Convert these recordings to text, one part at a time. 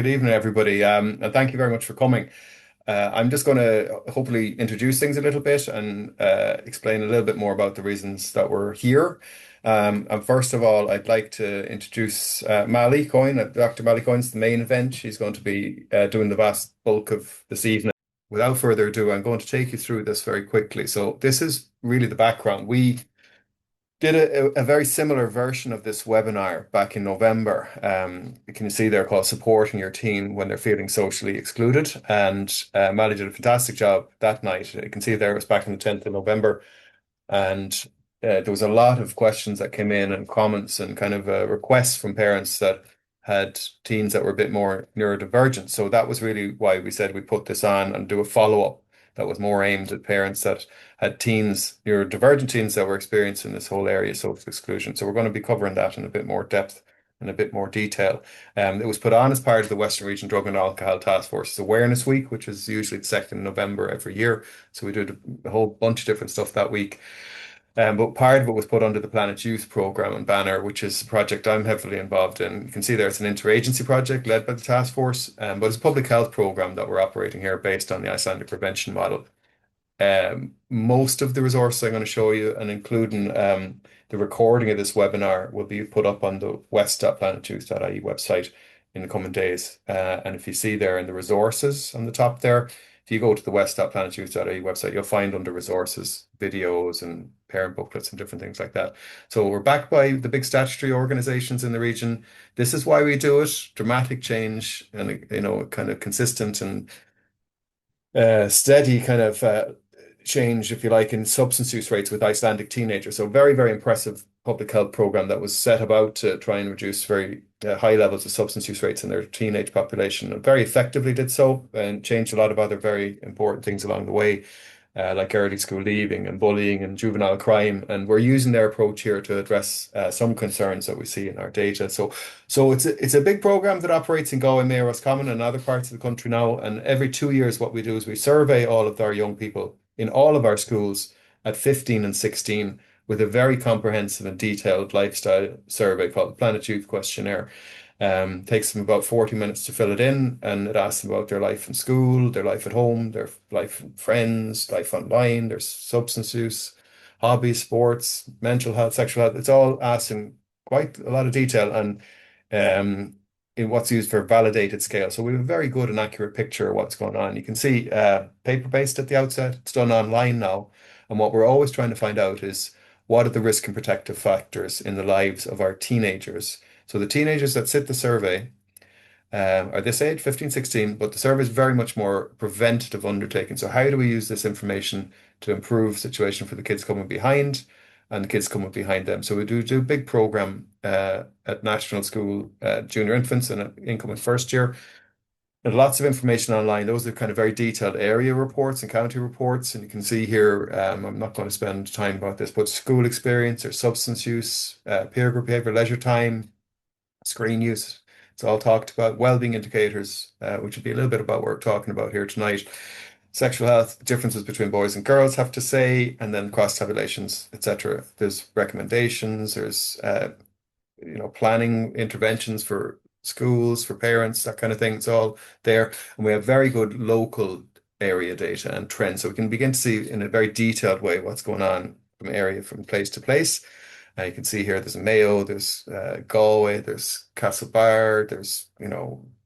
Good evening, everybody, and thank you very much for coming. I'm just going to hopefully introduce things a little bit and explain a little bit more about the reasons that we're here. And first of all, I'd like to introduce Malie Coyne. Dr. Malie Coyne's the main event. She's going to be doing the vast bulk of this evening. Without further ado, I'm going to take you through this very quickly. So this is really the background. We did a very similar version of this webinar back in November. You can see there called Supporting Your Teen When They're Feeling Socially Excluded. And Mally did a fantastic job that night. You can see there it was back on the 10th of November. And there was a lot of questions that came in and comments and kind of requests from parents that had teens that were a bit more neurodivergent. So that was really why we said we put this on and do a follow-up that was more aimed at parents that had teens, neurodivergent teens that were experiencing this whole area of social exclusion. So we're going to be covering that in a bit more depth and a bit more detail. It was put on as part of the Western Region Drug and Alcohol Task Force's Awareness Week, which is usually the 2nd of November every year. So we did a whole bunch of different stuff that week. But part of it was put under the Planet Youth Programme and banner, which is a project I'm heavily involved in. You can see there it's an interagency project led by the task force, but it's a public health programme that we're operating here based on the Icelandic prevention model. Most of the resources I'm going to show you, and including the recording of this webinar, will be put up on the west.planetyouth.ie website in the coming days. And if you see there in the resources on the top there, if you go to the west.planetyouth.ie website, you'll find under resources, videos and parent booklets and different things like that. So we're backed by the big statutory organizations in the region. This is why we do it. Dramatic change and, kind of consistent and steady kind of change, if you like, in substance use rates with Icelandic teenagers. So very, very impressive public health program that was set about to try and reduce very high levels of substance use rates in their teenage population, and very effectively did so and changed a lot of other very important things along the way. Like early school leaving and bullying and juvenile crime. And we're using their approach here to address some concerns that we see in our data. So it's a big program that operates in Galway, Mayo, Roscommon and other parts of the country now. And every 2 years, what we do is we survey all of our young people in all of our schools at 15 and 16 with a very comprehensive and detailed lifestyle survey called the Planet Youth Questionnaire. Takes them about 40 minutes to fill it in, and it asks them about their life in school, their life at home, their life with friends, life online, their substance use, hobbies, sports, mental health, sexual health. It's all asked in quite a lot of detail and in what's used for validated scale. So we have a very good and accurate picture of what's going on. You can see paper-based at the outset. It's done online now. And what we're always trying to find out is what are the risk and protective factors in the lives of our teenagers. So the teenagers that sit the survey are this age, 15, 16, but the survey is very much more preventative undertaking. So how do we use this information to improve the situation for the kids coming behind and the kids coming behind them? So we do a big program at National School, junior infants and incoming first year. And lots of information online. Those are kind of very detailed area reports and county reports. And you can see here, I'm not going to spend time about this, but school experience or substance use, peer group behavior, leisure time, screen use. It's all talked about. Wellbeing indicators, which would be a little bit about what we're talking about here tonight. Sexual health, differences between boys and girls, have to say, and then cross tabulations, etc. There's recommendations. There's planning interventions for schools, for parents, that kind of thing. It's all there, and we have very good local area data and trends, so we can begin to see in a very detailed way what's going on from place to place. You can see here there's Mayo, there's Galway, there's Castlebar, there's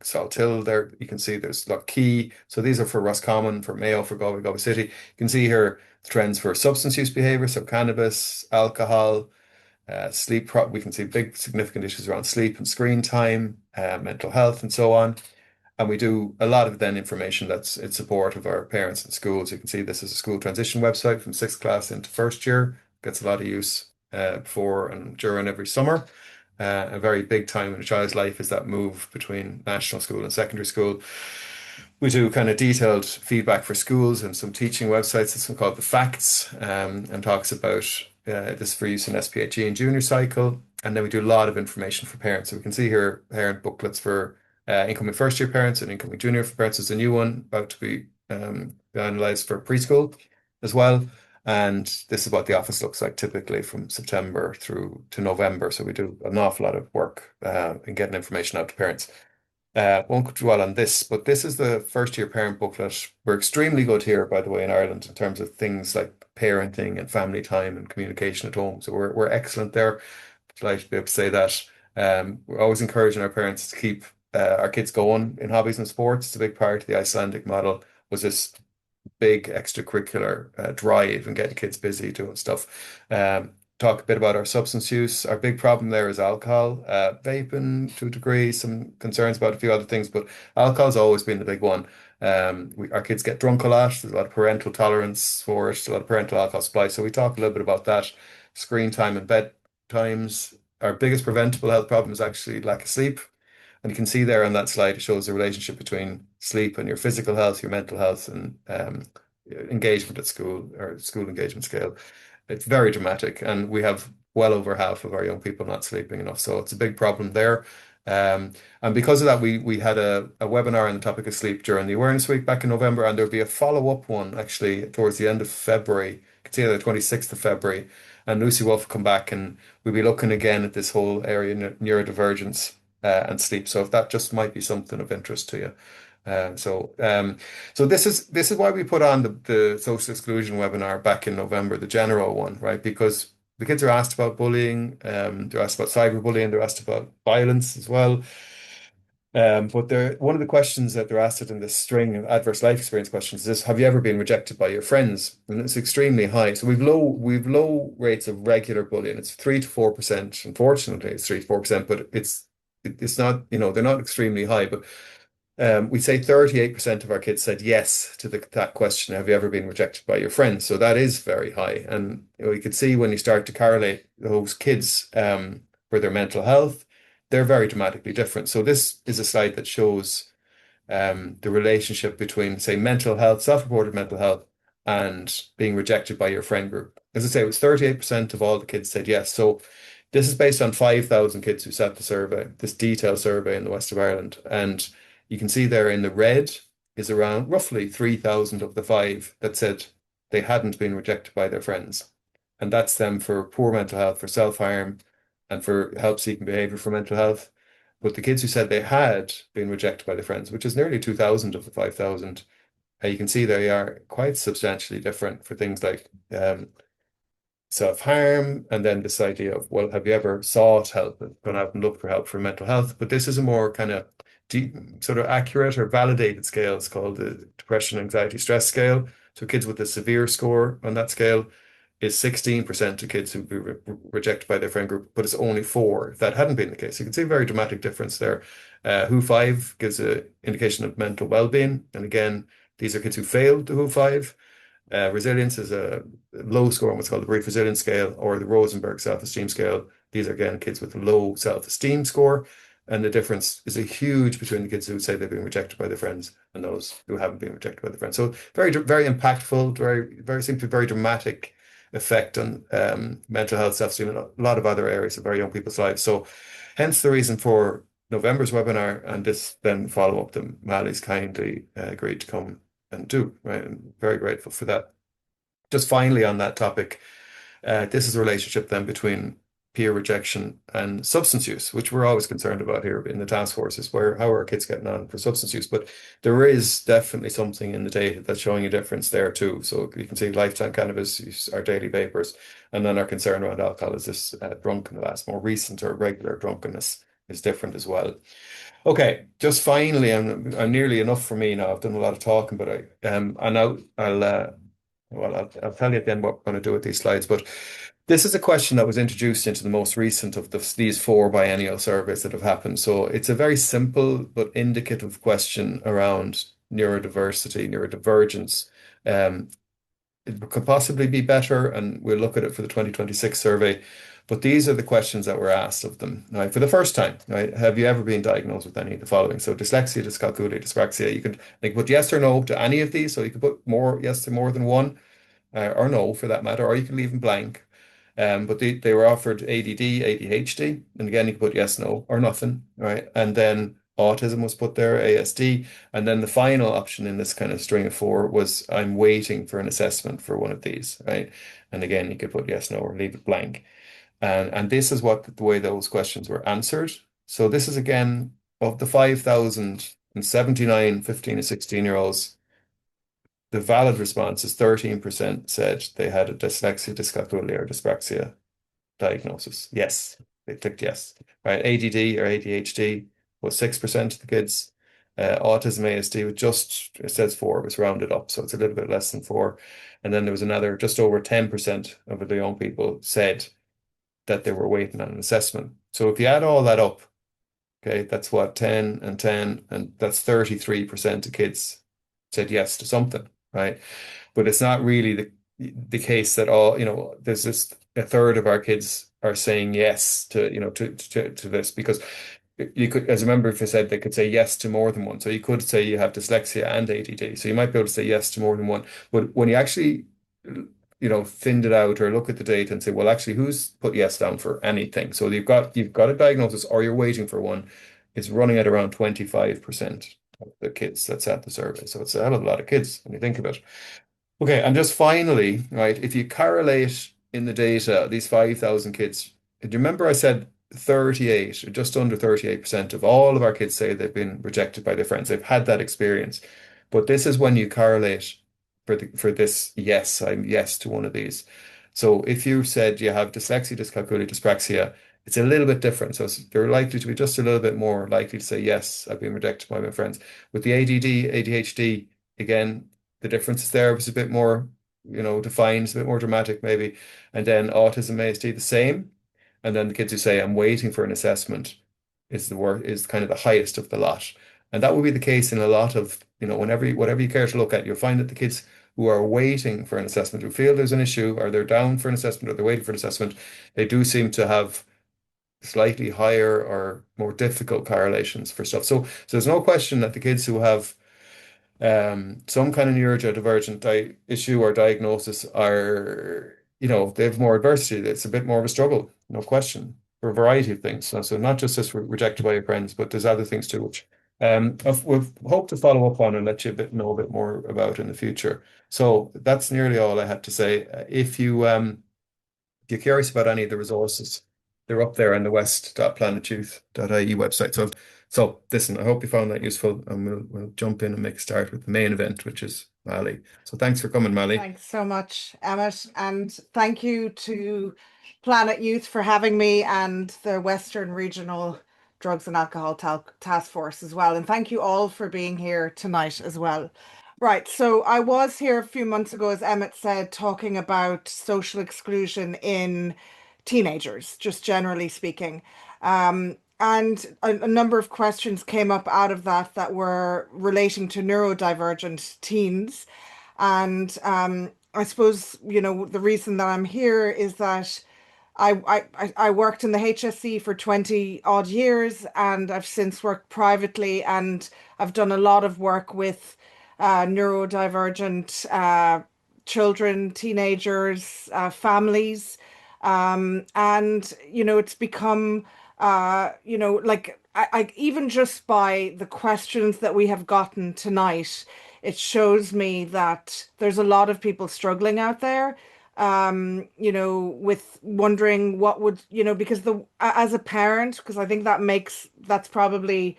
Salthill there. You can see there's Lough Key. So these are for Roscommon, for Mayo, for Galway, Galway City. You can see here the trends for substance use behavior, so cannabis, alcohol, sleep. We can see big significant issues around sleep and screen time, mental health, and so on. And we do a lot of then information that's in support of our parents and schools. You can see this is a school transition website from 6th class into first year. Gets a lot of use before and during every summer. A very big time in a child's life is that move between national school and secondary school. We do kind of detailed feedback for schools and some teaching websites. This one called The Facts, and talks about this for use in SPHE and junior cycle. And then we do a lot of information for parents. So we can see here parent booklets for incoming first year parents and incoming junior parents. There's a new one about to be analysed for preschool as well. And this is what the office looks like typically from September through to November. So we do an awful lot of work in getting information out to parents. Won't dwell on this, but this is the first year parent booklet. We're extremely good here, by the way, in Ireland in terms of things like parenting and family time and communication at home. So we're excellent there. Delighted to be able to say that. We're always encouraging our parents to keep our kids going in hobbies and sports. It's a big part of the Icelandic model was this big extracurricular drive and getting kids busy doing stuff. Talk a bit about our substance use. Our big problem there is alcohol, vaping to a degree, some concerns about a few other things, but alcohol's always been the big one. Our kids get drunk a lot. There's a lot of parental tolerance for it, a lot of parental alcohol supply. So we talk a little bit about that. Screen time and bed times. Our biggest preventable health problem is actually lack of sleep. And you can see there on that slide, it shows the relationship between sleep and your physical health, your mental health, and engagement at school or school engagement scale. It's very dramatic, and we have well over half of our young people not sleeping enough. So it's a big problem there. And because of that, we had a webinar on the topic of sleep during the Awareness Week back in November, and there'll be a follow-up one actually towards the end of February. You can see the 26th of February. And Lucy Wolf will come back and we'll be looking again at this whole area, neurodivergence and sleep. So if that just might be something of interest to you. So this is why we put on the social exclusion webinar back in November, the general one, right? Because the kids are asked about bullying, they're asked about cyberbullying, they're asked about violence as well. But one of the questions that they're asked in this string of adverse life experience questions is, have you ever been rejected by your friends? And it's extremely high. So we've low rates of regular bullying. It's 3 to 4%. Unfortunately, it's 3 to 4%, but it's not, they're not extremely high. But we say 38% of our kids said yes to that question. Have you ever been rejected by your friends? So that is very high. And you could see when you start to correlate those kids for their mental health, they're very dramatically different. So this is a slide that shows the relationship between, say, mental health, self-reported mental health, and being rejected by your friend group. As I say, it was 38% of all the kids said yes. So this is based on 5,000 kids who sat the survey, this detailed survey in the west of Ireland. And you can see there in the red is around roughly 3,000 of the five that said they hadn't been rejected by their friends. And that's them for poor mental health, for self-harm, and for help-seeking behavior for mental health. But the kids who said they had been rejected by their friends, which is nearly 2,000 of the 5,000, you can see they are quite substantially different for things like self-harm, and then this idea of, well, have you ever sought help and gone out and looked for help for mental health? But this is a more kind of deep, sort of accurate or validated scale. It's called the Depression, Anxiety, Stress Scale. So kids with a severe score on that scale is 16% of kids who've been rejected by their friend group, but it's only 4 if that hadn't been the case. You can see a very dramatic difference there. WHO5 gives an indication of mental well-being. And again, these are kids who failed the WHO5. Resilience is a low score on what's called the Brief Resilience Scale or the Rosenberg Self-Esteem Scale. These are, again, kids with a low self-esteem score. And the difference is a huge between the kids who say they've been rejected by their friends and those who haven't been rejected by their friends. So very, very impactful, seems to be very dramatic effect on mental health, self-esteem, and a lot of other areas of our young people's lives. So hence the reason for November's webinar and this then follow-up that Malie's kindly agreed to come and do, right? I'm very grateful for that. Just finally on that topic, this is a relationship then between peer rejection and substance use, which we're always concerned about here in the task forces, how are our kids getting on for substance use? But there is definitely something in the data that's showing a difference there too. So you can see lifetime cannabis use, our daily vapors, and then our concern around alcohol is this drunkenness, more recent or regular drunkenness is different as well. Okay, just finally, I'm nearly enough for me now. I've done a lot of talking, but I'll tell you at the end what we're going to do with these slides. But this is a question that was introduced into the most recent of these 4 biennial surveys that have happened. So it's a very simple but indicative question around neurodiversity, neurodivergence. It could possibly be better, and we'll look at it for the 2026 survey. But these are the questions that were asked of them, right? For the first time, right? Have you ever been diagnosed with any of the following? So dyslexia, dyscalculia, dyspraxia. You can put yes or no to any of these. So you can put yes to more than one, or no for that matter, or you can leave them blank. But they were offered ADD, ADHD, and again you can put yes, no, or nothing, right? And then autism was put there, ASD, and then the final option in this kind of string of 4 was I'm waiting for an assessment for one of these, right? And again you could put yes, no, or leave it blank. And this is the way those questions were answered. So this is again of the 5,079 15 to 16-year-olds, the valid response is 13% said they had a dyslexia, dyscalculia, or dyspraxia diagnosis. Yes, they clicked yes. Right, ADD or ADHD was 6% of the kids. Autism ASD was just, it says four, it was rounded up, so it's a little bit less than four. And then there was another, just over 10% of the young people said that they were waiting on an assessment. So if you add all that up, okay, that's what, 10 and 10, and that's 33% of kids said yes to something, right? But it's not really the case that all, there's just a third of our kids are saying yes to, to this, because you could, as a member, if you said they could say yes to more than one. So you could say you have dyslexia and ADD. So you might be able to say yes to more than one. But when you actually, thinned it out or look at the data and say, well, actually, who's put yes down for anything? So you've got a diagnosis or you're waiting for one. It's running at around 25% of the kids that's at the survey. So it's a hell of a lot of kids when you think about it. Okay, and just finally, right, if you correlate in the data these 5,000 kids, do you remember I said 38 or just under 38% of all of our kids say they've been rejected by their friends. They've had that experience. But this is when you correlate for this yes, I'm yes to one of these. So if you said you have dyslexia, dyscalculia, dyspraxia, it's a little bit different. So they're likely to be just a little bit more likely to say yes, I've been rejected by my friends. With the ADD, ADHD, again, the difference is there. It's a bit more, defined, it's a bit more dramatic maybe. And then autism, ASD, the same. And then the kids who say, I'm waiting for an assessment is kind of the highest of the lot. And that will be the case in a lot of, whatever you care to look at, you'll find that the kids who are waiting for an assessment, who feel there's an issue, or they're down for an assessment, or they're waiting for an assessment, they do seem to have slightly higher or more difficult correlations for stuff. So there's no question that the kids who have some kind of neurodivergent issue or diagnosis are, they have more adversity. It's a bit more of a struggle, no question, for a variety of things. So not just this rejected by your friends, but there's other things too, which we've hoped to follow up on and let you know a bit more about in the future. So that's nearly all I had to say. If you're curious about any of the resources, they're up there on the west.planetyouth.ie website. So listen, I hope you found that useful, and we'll jump in and make a start with the main event, which is Malie. So thanks for coming, Malie. Thanks so much, Emmet, and thank you to Planet Youth for having me and the Western Regional Drugs and Alcohol Task Force as well. And thank you all for being here tonight as well. Right, so I was here a few months ago, as Emmet said, talking about social exclusion in teenagers, just generally speaking. And a number of questions came up out of that were relating to neurodivergent teens. And I suppose, the reason that I'm here is that I worked in the HSE for 20 odd years, and I've since worked privately, and I've done a lot of work with neurodivergent children, teenagers, families. And, it's become, like I even just by the questions that we have gotten tonight, it shows me that there's a lot of people struggling out there, with wondering what would, because as a parent, because I think that's probably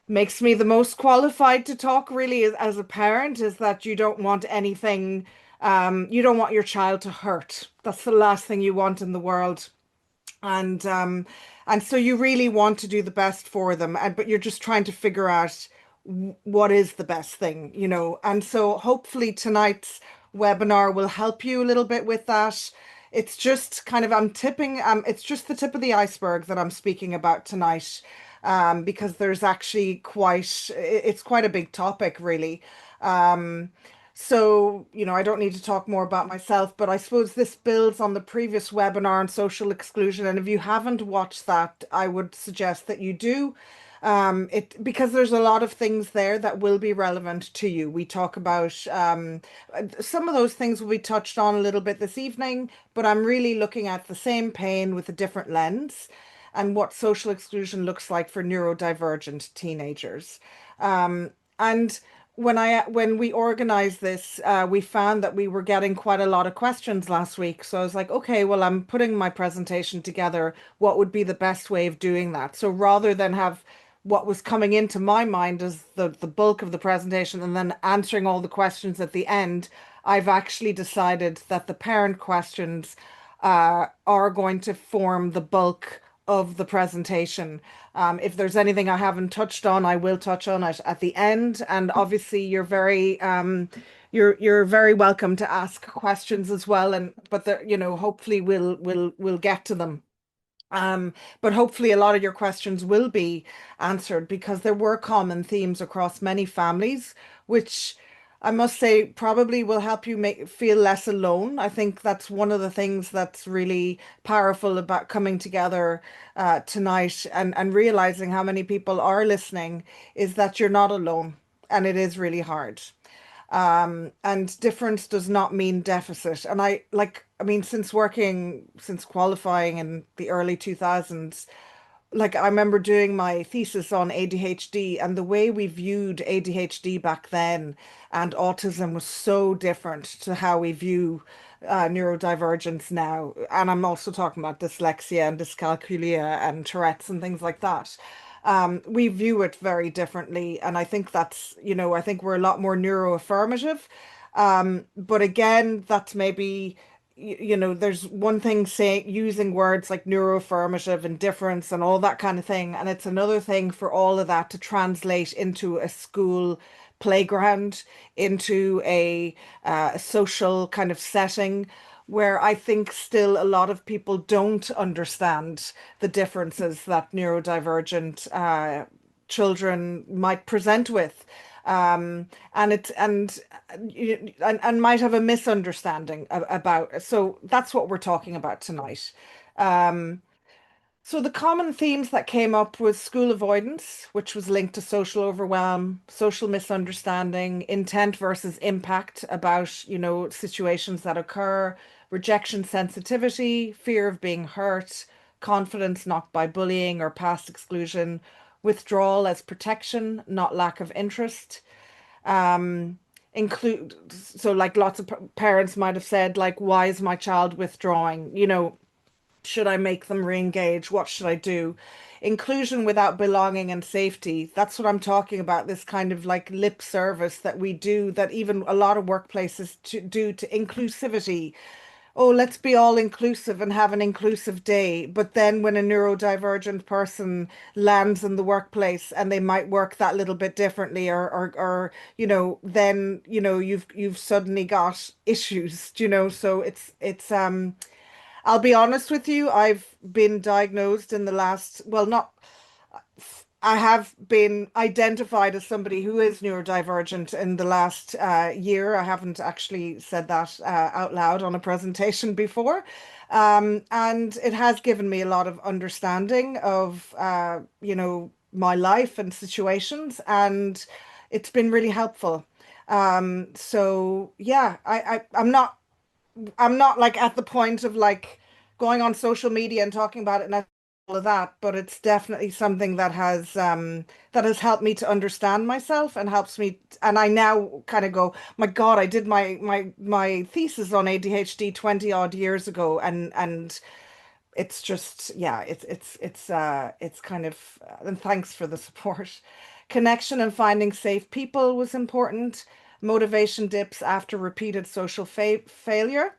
makes me the most qualified to talk really as a parent, is that you don't want anything, you don't want your child to hurt. That's the last thing you want in the world. And so you really want to do the best for them, but you're just trying to figure out what is the best thing, And so hopefully tonight's webinar will help you a little bit with that. It's just kind of it's just the tip of the iceberg that I'm speaking about tonight, because there's actually it's quite a big topic, really. So, I don't need to talk more about myself, but I suppose this builds on the previous webinar on social exclusion. And if you haven't watched that, I would suggest that you do. Because there's a lot of things there that will be relevant to you. We talk about some of those things will be touched on a little bit this evening, but I'm really looking at the same pain with a different lens and what social exclusion looks like for neurodivergent teenagers. And when we organized this, we found that we were getting quite a lot of questions last week. So I was like, okay, well, I'm putting my presentation together. What would be the best way of doing that? So rather than have what was coming into my mind as the bulk of the presentation and then answering all the questions at the end, I've actually decided that the parent questions are going to form the bulk of the presentation. If there's anything I haven't touched on, I will touch on it at the end. And obviously, you're very welcome to ask questions as well. And but hopefully we'll get to them. But hopefully a lot of your questions will be answered because there were common themes across many families, which I must say probably will help you make feel less alone. I think that's one of the things that's really powerful about coming together tonight and realizing how many people are listening is that you're not alone and it is really hard. And difference does not mean deficit. And I mean, since qualifying in the early 2000s, like I remember doing my thesis on ADHD and the way we viewed ADHD back then and autism was so different to how we view neurodivergence now. And I'm also talking about dyslexia and dyscalculia and Tourette's and things like that. We view it very differently. And I think I think we're a lot more neuroaffirmative. But again, that's maybe there's one thing saying using words like neuroaffirmative and difference and all that kind of thing, and it's another thing for all of that to translate into a school playground, into a social kind of setting where I think still a lot of people don't understand the differences that neurodivergent children might present with. And it and might have a misunderstanding about. So that's what we're talking about tonight. Um, so the common themes that came up was school avoidance, which was linked to social overwhelm, social misunderstanding, intent versus impact about, situations that occur, rejection sensitivity, fear of being hurt, confidence knocked by bullying or past exclusion, withdrawal as protection, not lack of interest. Um, include so like lots of parents might have said like, why is my child withdrawing? Should I make them re-engage? What should I do? Inclusion without belonging and safety. That's what I'm talking about. This kind of like lip service that we do, that even a lot of workplaces do to inclusivity. Oh, let's be all inclusive and have an inclusive day. But then when a neurodivergent person lands in the workplace and they might work that little bit differently or then, you've suddenly got issues, so it's I'll be honest with you, I've been diagnosed in the last, well, not, I have been identified as somebody who is neurodivergent in the last year. I haven't actually said that out loud on a presentation before. And it has given me a lot of understanding of, my life and situations, and it's been really helpful. So yeah, I'm not like at the point of like going on social media and talking about it and all of that, but it's definitely something that has helped me to understand myself and helps me and I now kind of go, my God, I did my thesis on ADHD 20 odd years ago and it's just yeah, it's kind of and thanks for the support. Connection and finding safe people was important. Motivation dips after repeated social failure,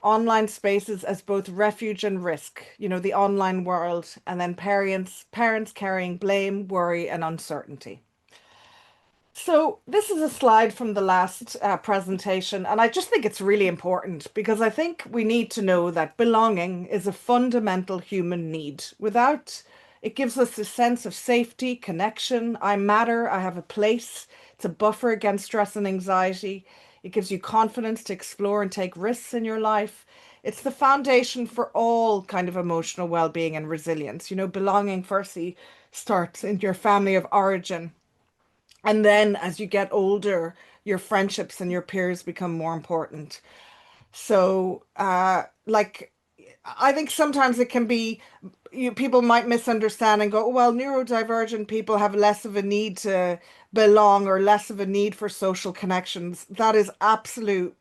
online spaces as both refuge and risk, the online world, and then parents carrying blame, worry, and uncertainty. So this is a slide from the last presentation, and I just think it's really important because I think we need to know that belonging is a fundamental human need. Without it gives us a sense of safety, connection. I matter, I have a place. It's a buffer against stress and anxiety. It gives you confidence to explore and take risks in your life. It's the foundation for all kind of emotional well-being and resilience. Belonging firstly starts in your family of origin. And then as you get older, your friendships and your peers become more important. So, I think sometimes it can be, people might misunderstand and go, "Oh, well, neurodivergent people have less of a need to belong or less of a need for social connections." That is absolute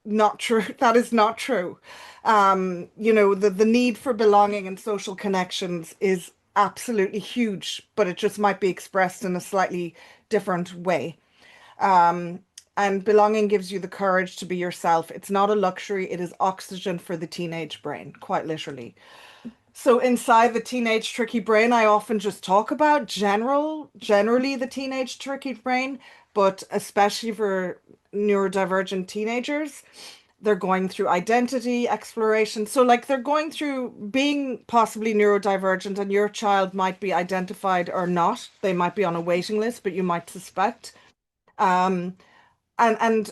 not true. That is not true. The need for belonging and social connections is absolutely huge, but it just might be expressed in a slightly different way. Um, and belonging gives you the courage to be yourself. It's not a luxury, it is oxygen for the teenage brain, quite literally. So inside the teenage tricky brain, I often just talk about generally the teenage tricky brain, but especially for neurodivergent teenagers, they're going through identity exploration. So like they're going through being possibly neurodivergent, and your child might be identified or not. They might be on a waiting list, but you might suspect. Um, and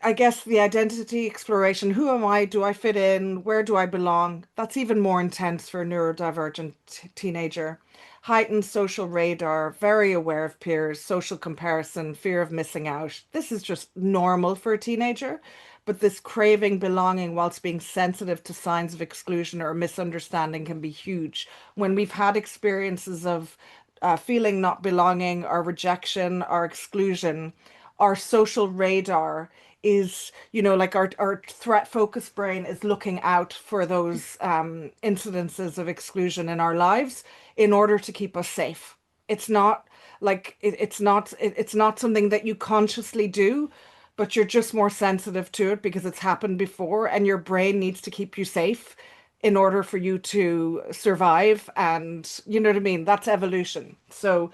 I guess the identity exploration, who am I? Do I fit in? Where do I belong? That's even more intense for a neurodivergent teenager. Heightened social radar, very aware of peers, social comparison, fear of missing out. This is just normal for a teenager. But this craving belonging whilst being sensitive to signs of exclusion or misunderstanding can be huge. When we've had experiences of feeling not belonging or rejection or exclusion, our social radar is, like our threat focus brain is looking out for those incidences of exclusion in our lives in order to keep us safe. It's not it's not something that you consciously do, but you're just more sensitive to it because it's happened before, and your brain needs to keep you safe in order for you to survive. And you know what I mean? That's evolution. So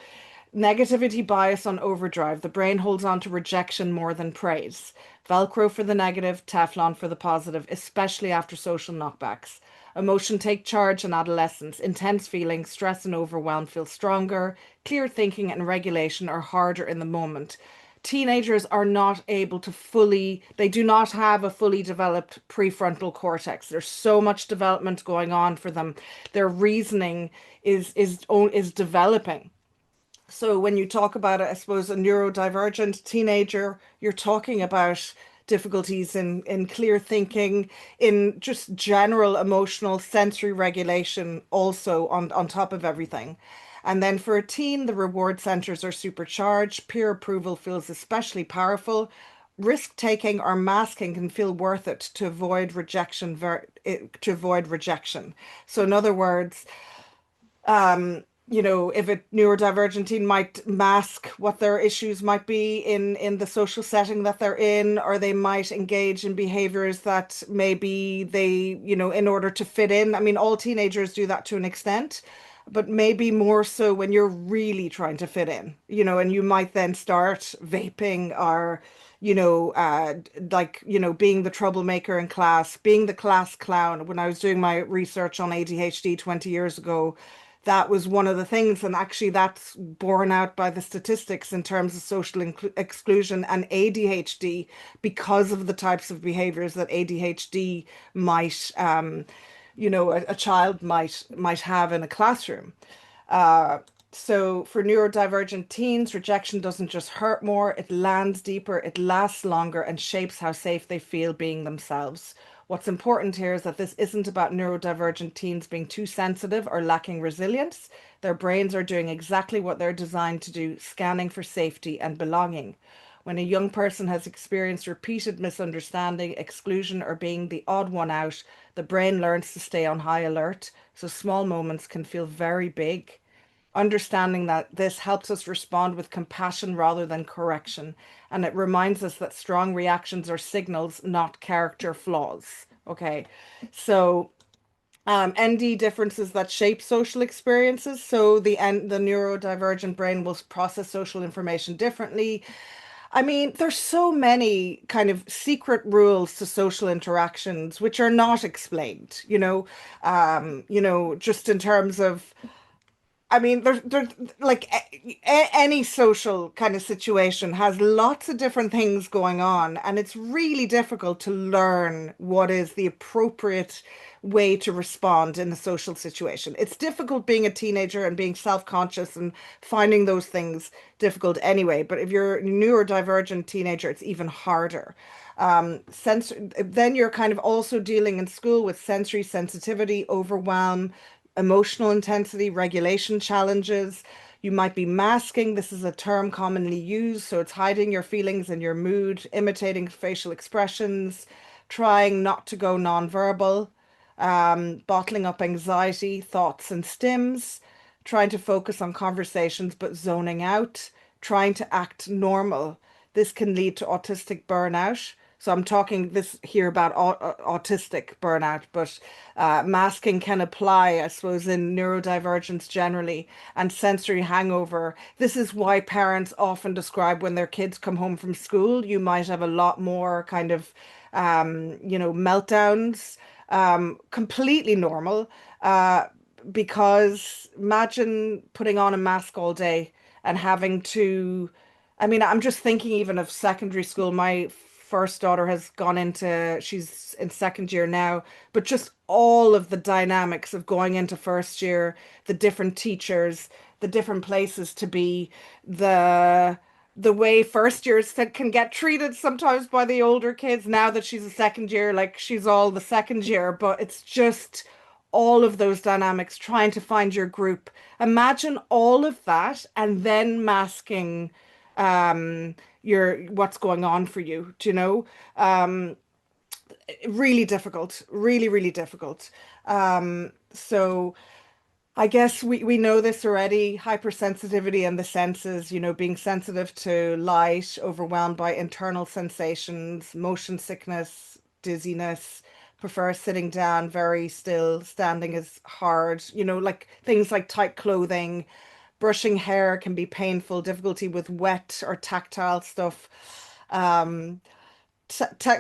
negativity bias on overdrive. The brain holds on to rejection more than praise. Velcro for the negative, Teflon for the positive, especially after social knockbacks. Emotion take charge in adolescence. Intense feelings, stress and overwhelm feel stronger. Clear thinking and regulation are harder in the moment. Teenagers are not able to they do not have a fully developed prefrontal cortex. There's so much development going on for them. Their reasoning is developing. So when you talk about it, I suppose a neurodivergent teenager, you're talking about difficulties in clear thinking, in just general emotional sensory regulation, also on top of everything. And then for a teen, the reward centers are supercharged. Peer approval feels especially powerful. Risk taking or masking can feel worth it to avoid rejection, to avoid rejection. So in other words, if a neurodivergent teen might mask what their issues might be in the social setting that they're in, or they might engage in behaviors that maybe they, in order to fit in. I mean, all teenagers do that to an extent, but maybe more so when you're really trying to fit in, and you might then start vaping or being the troublemaker in class, being the class clown. When I was doing my research on ADHD 20 years ago, that was one of the things, and actually that's borne out by the statistics in terms of social exclusion and ADHD, because of the types of behaviors that ADHD might, a child might have in a classroom. Uh, so for neurodivergent teens, rejection doesn't just hurt more, it lands deeper, it lasts longer, and shapes how safe they feel being themselves. What's important here is that this isn't about neurodivergent teens being too sensitive or lacking resilience. Their brains are doing exactly what they're designed to do, scanning for safety and belonging. When a young person has experienced repeated misunderstanding, exclusion, or being the odd one out, the brain learns to stay on high alert, so small moments can feel very big. Understanding that this helps us respond with compassion rather than correction, and it reminds us that strong reactions are signals, not character flaws. Okay, so ND differences that shape social experiences. So the neurodivergent brain will process social information differently. I mean, there's so many kind of secret rules to social interactions which are not explained, just in terms of, I mean, there's like any social kind of situation has lots of different things going on, and it's really difficult to learn what is the appropriate way to respond in a social situation. It's difficult being a teenager and being self-conscious and finding those things difficult anyway. But if you're a neurodivergent teenager, it's even harder. Then you're kind of also dealing in school with sensory sensitivity, overwhelm, emotional intensity, regulation challenges. You might be masking. This is a term commonly used. So it's hiding your feelings and your mood, imitating facial expressions, trying not to go nonverbal, bottling up anxiety, thoughts, and stims. trying to focus on conversations but zoning out, trying to act normal. This can lead to autistic burnout. So I'm talking this here about autistic burnout, but masking can apply, I suppose, in neurodivergence generally and sensory hangover. This is why parents often describe when their kids come home from school, you might have a lot more kind of, meltdowns, completely normal. Uh, because imagine putting on a mask all day and having to, I mean, I'm just thinking even of secondary school. My first daughter has gone into, she's in second year now, but just all of the dynamics of going into first year, the different teachers, the different places to be, the the way first years can get treated sometimes by the older kids now that she's a second year, like she's all the second year, but it's just all of those dynamics, trying to find your group. Imagine all of that and then masking your what's going on for you, do you know? Um, really difficult, really, really difficult. So I guess we know this already, hypersensitivity and the senses, being sensitive to light, overwhelmed by internal sensations, motion sickness, dizziness, prefer sitting down very still, standing is hard, like things like tight clothing, brushing hair can be painful, difficulty with wet or tactile stuff. Um,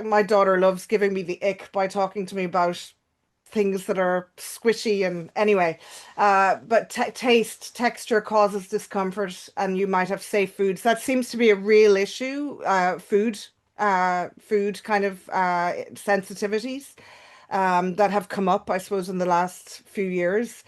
my daughter loves giving me the ick by talking to me about things that are squishy and anyway, but taste, texture causes discomfort, and you might have safe foods. That seems to be a real issue. Food kind of sensitivities that have come up, I suppose, in the last few years.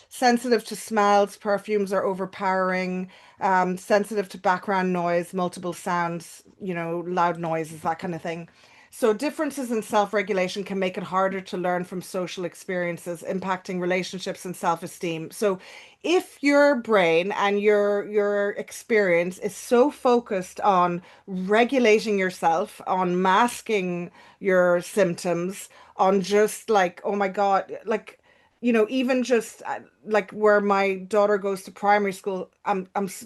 Sensitive to smells, perfumes are overpowering. Sensitive to background noise, multiple sounds, loud noises, that kind of thing. So differences in self-regulation can make it harder to learn from social experiences, impacting relationships and self-esteem. So if your brain and your experience is so focused on regulating yourself, on masking your symptoms, on just like, oh my God, like even just like where my daughter goes to primary school,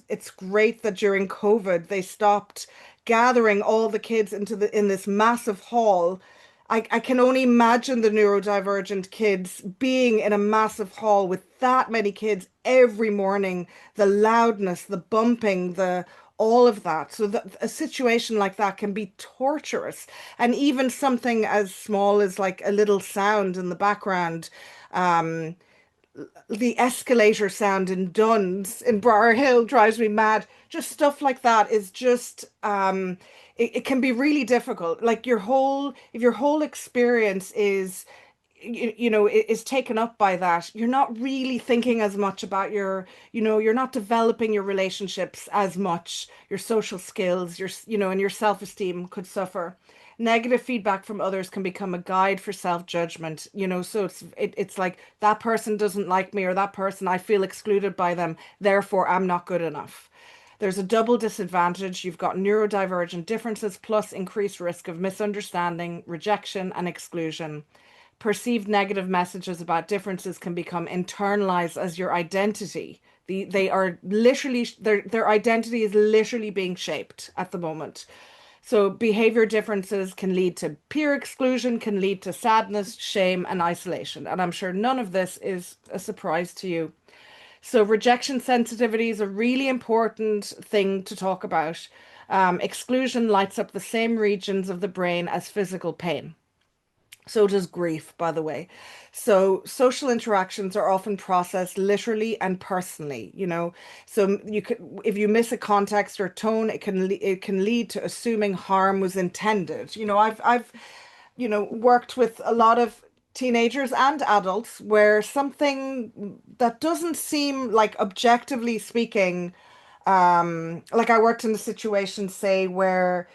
it's great that during COVID they stopped gathering all the kids in this massive hall. I can only imagine the neurodivergent kids being in a massive hall with that many kids every morning, the loudness, the bumping, the all of that. So that a situation like that can be torturous. And even something as small as like a little sound in the background, um, the escalator sound in Duns in Briar Hill drives me mad. Just stuff like that is just it can be really difficult. Like if your whole experience is is taken up by that, you're not really thinking as much about you're not developing your relationships as much, your social skills, and your self-esteem could suffer. Negative feedback from others can become a guide for self-judgment, so it's like that person doesn't like me, or that person, I feel excluded by them, therefore I'm not good enough. There's a double disadvantage. You've got neurodivergent differences plus increased risk of misunderstanding, rejection, and exclusion. Perceived negative messages about differences can become internalized as your identity. They are literally, their identity is literally being shaped at the moment. So behavior differences can lead to peer exclusion, can lead to sadness, shame, and isolation. And I'm sure none of this is a surprise to you. So rejection sensitivity is a really important thing to talk about. Exclusion lights up the same regions of the brain as physical pain. So does grief, by the way. So social interactions are often processed literally and personally, So you could, if you miss a context or tone, it can lead to assuming harm was intended. I've worked with a lot of teenagers and adults where something that doesn't seem like, objectively speaking, like I worked in a situation, say, where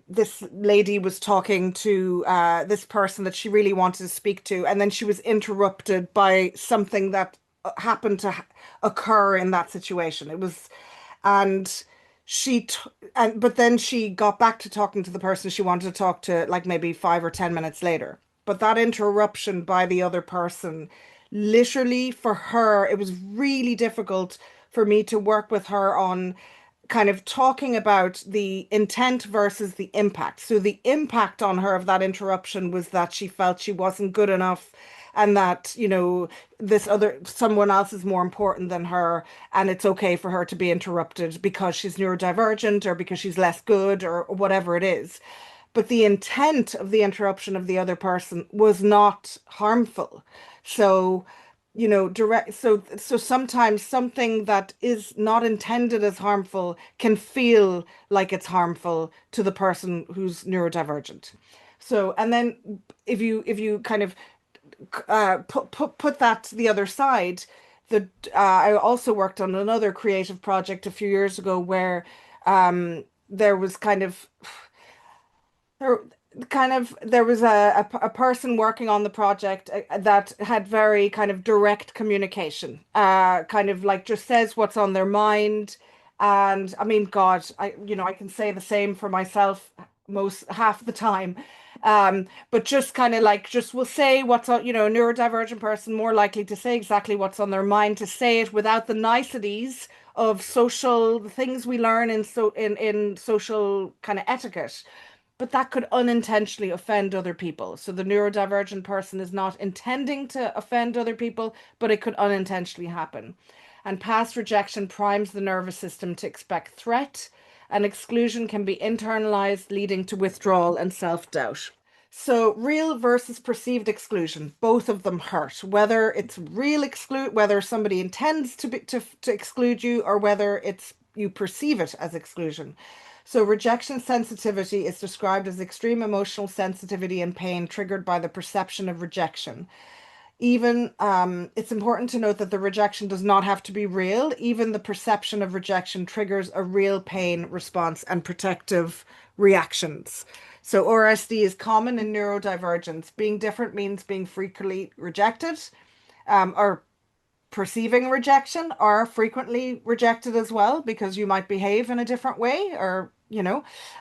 this lady was talking to this person that she really wanted to speak to, and then she was interrupted by something that happened to occur in that situation. It was, and she t and but then she got back to talking to the person she wanted to talk to, like maybe 5 or 10 minutes later. But that interruption by the other person literally for her, it was really difficult for me to work with her on kind of talking about the intent versus the impact. So the impact on her of that interruption was that she felt she wasn't good enough and that, this other someone else is more important than her, and it's okay for her to be interrupted because she's neurodivergent or because she's less good or whatever it is. But the intent of the interruption of the other person was not harmful. So, so sometimes something that is not intended as harmful can feel like it's harmful to the person who's neurodivergent. So, and then if you kind of put that to the other side, I also worked on another creative project a few years ago where there was there there was a person working on the project that had very kind of direct communication, kind of like just says what's on their mind. And I mean, God, I can say the same for myself most half the time. But just kind of like just will say what's on, a neurodivergent person more likely to say exactly what's on their mind, to say it without the niceties of social things we learn in social kind of etiquette, but that could unintentionally offend other people. So the neurodivergent person is not intending to offend other people, but it could unintentionally happen. And past rejection primes the nervous system to expect threat, and exclusion can be internalized, leading to withdrawal and self-doubt. So real versus perceived exclusion, both of them hurt. Whether it's real exclude, whether somebody intends to exclude you, or whether it's you perceive it as exclusion. So rejection sensitivity is described as extreme emotional sensitivity and pain triggered by the perception of rejection. Even it's important to note that the rejection does not have to be real. Even the perception of rejection triggers a real pain response and protective reactions. So RSD is common in neurodivergence. Being different means being frequently rejected, or perceiving rejection are frequently rejected as well because you might behave in a different way, or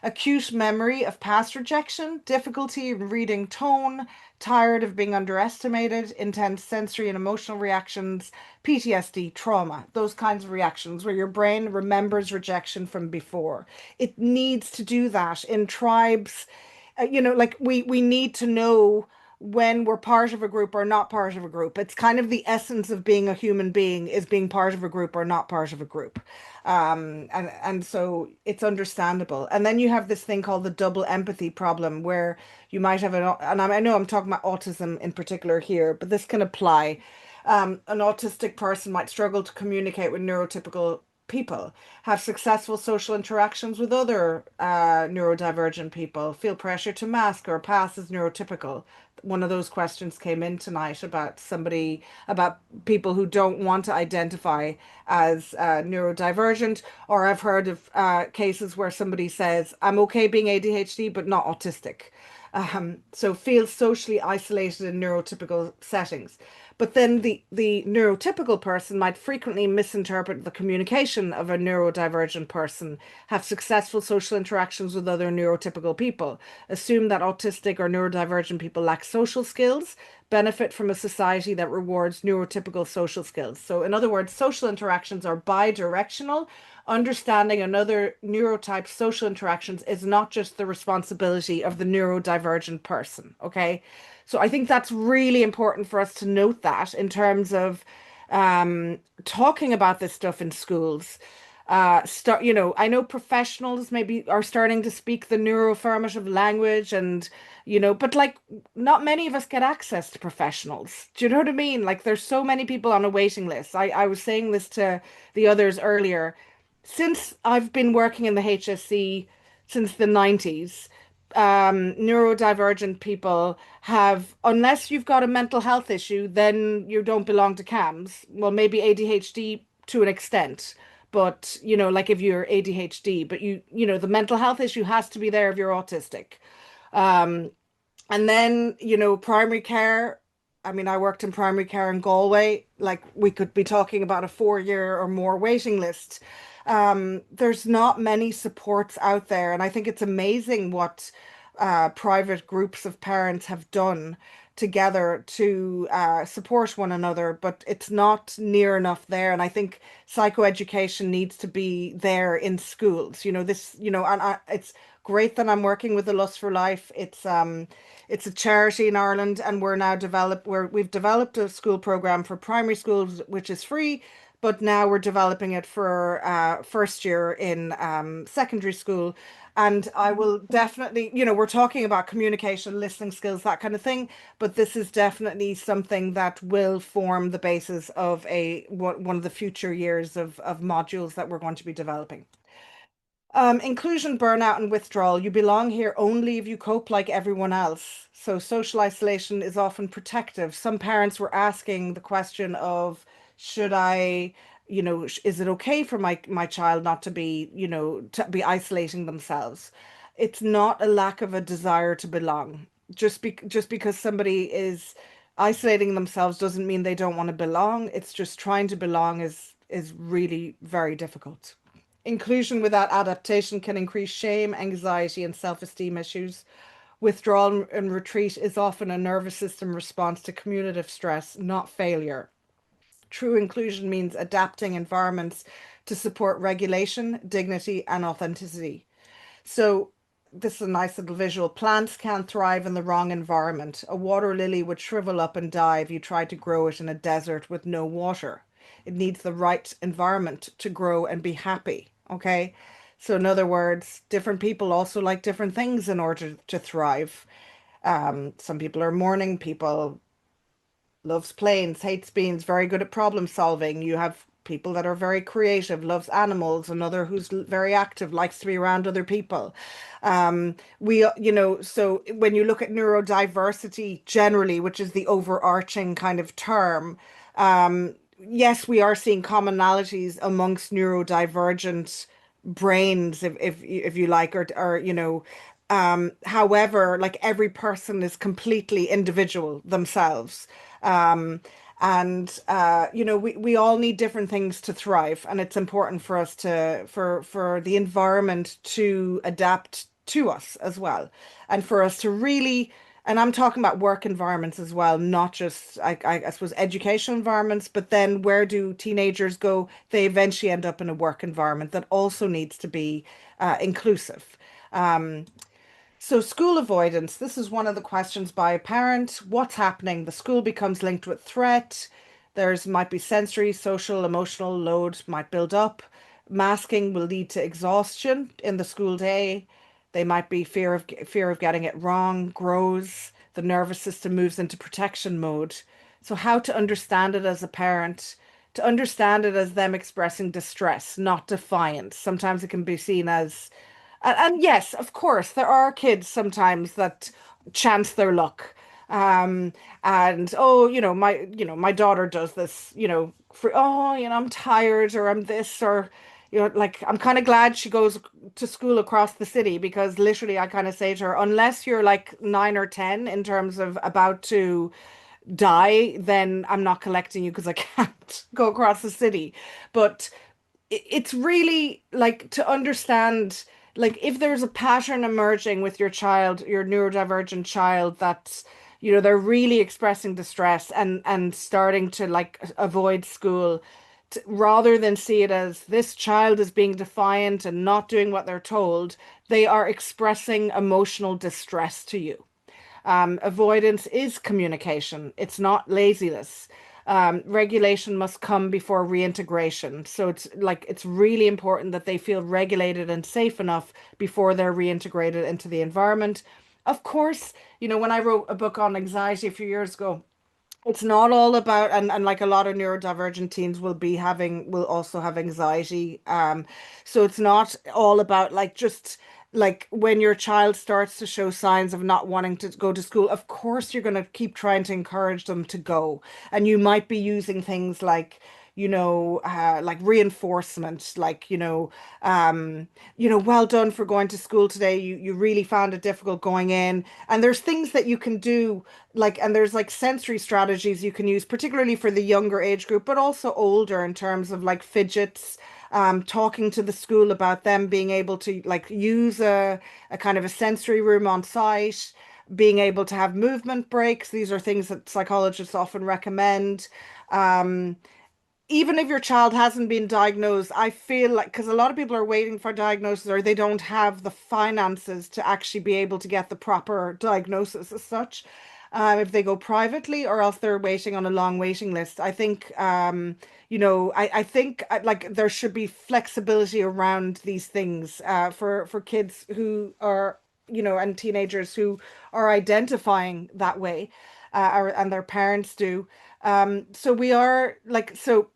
acute memory of past rejection, difficulty in reading tone, tired of being underestimated, intense sensory and emotional reactions, PTSD, trauma, those kinds of reactions where your brain remembers rejection from before. It needs to do that in tribes. Like we need to know when we're part of a group or not part of a group. It's kind of the essence of being a human being, is being part of a group or not part of a group. And so it's understandable. And then you have this thing called the double empathy problem, where you might have and I know I'm talking about autism in particular here, but this can apply. An autistic person might struggle to communicate with neurotypical people, have successful social interactions with other neurodivergent people, feel pressure to mask or pass as neurotypical. One of those questions came in tonight about people who don't want to identify as neurodivergent, or I've heard of cases where somebody says, I'm okay being ADHD, but not autistic. So feels socially isolated in neurotypical settings. But then the neurotypical person might frequently misinterpret the communication of a neurodivergent person, have successful social interactions with other neurotypical people, assume that autistic or neurodivergent people lack social skills, benefit from a society that rewards neurotypical social skills. So, in other words, social interactions are bi-directional. Understanding another neurotype's social interactions is not just the responsibility of the neurodivergent person. Okay. So I think that's really important for us to note that in terms of talking about this stuff in schools. I know professionals maybe are starting to speak the neuroaffirmative language, and but like not many of us get access to professionals. Do you know what I mean? Like there's so many people on a waiting list. I was saying this to the others earlier. Since I've been working in the HSC since the 90s, neurodivergent people have, unless you've got a mental health issue, then you don't belong to CAMS. Well, maybe ADHD to an extent, but like if you're ADHD, but the mental health issue has to be there if you're autistic. Um, and then, primary care. I mean, I worked in primary care in Galway. Like, we could be talking about a 4 year or more waiting list. There's not many supports out there. And I think it's amazing what private groups of parents have done together to support one another, but it's not near enough there. And I think psychoeducation needs to be there in schools. It's great that I'm working with the Lust for Life. It's a charity in Ireland, and we've developed a school program for primary schools, which is free, but now we're developing it for first year in secondary school. And I will definitely, we're talking about communication, listening skills, that kind of thing, but this is definitely something that will form the basis of one of the future years of modules that we're going to be developing. Inclusion, burnout, and withdrawal. You belong here only if you cope like everyone else. So social isolation is often protective. Some parents were asking the question of, should I, is it okay for my child not to be, to be isolating themselves? It's not a lack of a desire to belong. Just because somebody is isolating themselves doesn't mean they don't want to belong. It's just trying to belong is really very difficult. Inclusion without adaptation can increase shame, anxiety, and self-esteem issues. Withdrawal and retreat is often a nervous system response to cumulative stress, not failure. True inclusion means adapting environments to support regulation, dignity, and authenticity. So this is a nice little visual. Plants can thrive in the wrong environment. A water lily would shrivel up and die if you tried to grow it in a desert with no water. It needs the right environment to grow and be happy. Okay. So in other words, different people also like different things in order to thrive. Some people are morning people, loves planes, hates beans, very good at problem solving. You have people that are very creative, loves animals, another who's very active, likes to be around other people. So when you look at neurodiversity generally, which is the overarching kind of term, yes, we are seeing commonalities amongst neurodivergent brains, if you like, however, like every person is completely individual themselves. Um, we all need different things to thrive, and it's important for us for the environment to adapt to us as well, and for us to really, and I'm talking about work environments as well, not just I suppose education environments, but then where do teenagers go? They eventually end up in a work environment that also needs to be inclusive. Um, so school avoidance, this is one of the questions by a parent. What's happening? The school becomes linked with threat. There's might be sensory, social, emotional load might build up. Masking will lead to exhaustion in the school day. They might be fear of getting it wrong grows. The nervous system moves into protection mode. So how to understand it as a parent? To understand it as them expressing distress, not defiance. Sometimes it can be seen as and yes, of course, there are kids sometimes that chance their luck. Um, and oh, my daughter does this, I'm tired or I'm this or like I'm kind of glad she goes to school across the city because literally I kind of say to her, unless you're like 9 or 10 in terms of about to die, then I'm not collecting you because I can't go across the city. But it's really like to understand like if there's a pattern emerging with your child, your neurodivergent child, that they're really expressing distress and starting to like avoid school, rather than see it as this child is being defiant and not doing what they're told, they are expressing emotional distress to you. Avoidance is communication. It's not laziness. Regulation must come before reintegration. So it's really important that they feel regulated and safe enough before they're reintegrated into the environment. Of course, when I wrote a book on anxiety a few years ago, it's not all about, and like a lot of neurodivergent teens will also have anxiety. So it's not all about like just like when your child starts to show signs of not wanting to go to school, of course you're going to keep trying to encourage them to go. And you might be using things like reinforcement, like, well done for going to school today. You really found it difficult going in. And there's things that you can do, like, and there's like sensory strategies you can use, particularly for the younger age group, but also older in terms of like fidgets, talking to the school about them being able to like use a kind of a sensory room on site. being able to have movement breaks. These are things that psychologists often recommend. Um, Even if your child hasn't been diagnosed, I feel like because a lot of people are waiting for diagnosis or they don't have the finances to actually be able to get the proper diagnosis as such, if they go privately or else they're waiting on a long waiting list. I think, I think like there should be flexibility around these things for kids who are, and teenagers who are identifying that way, and their parents do. So we are like, so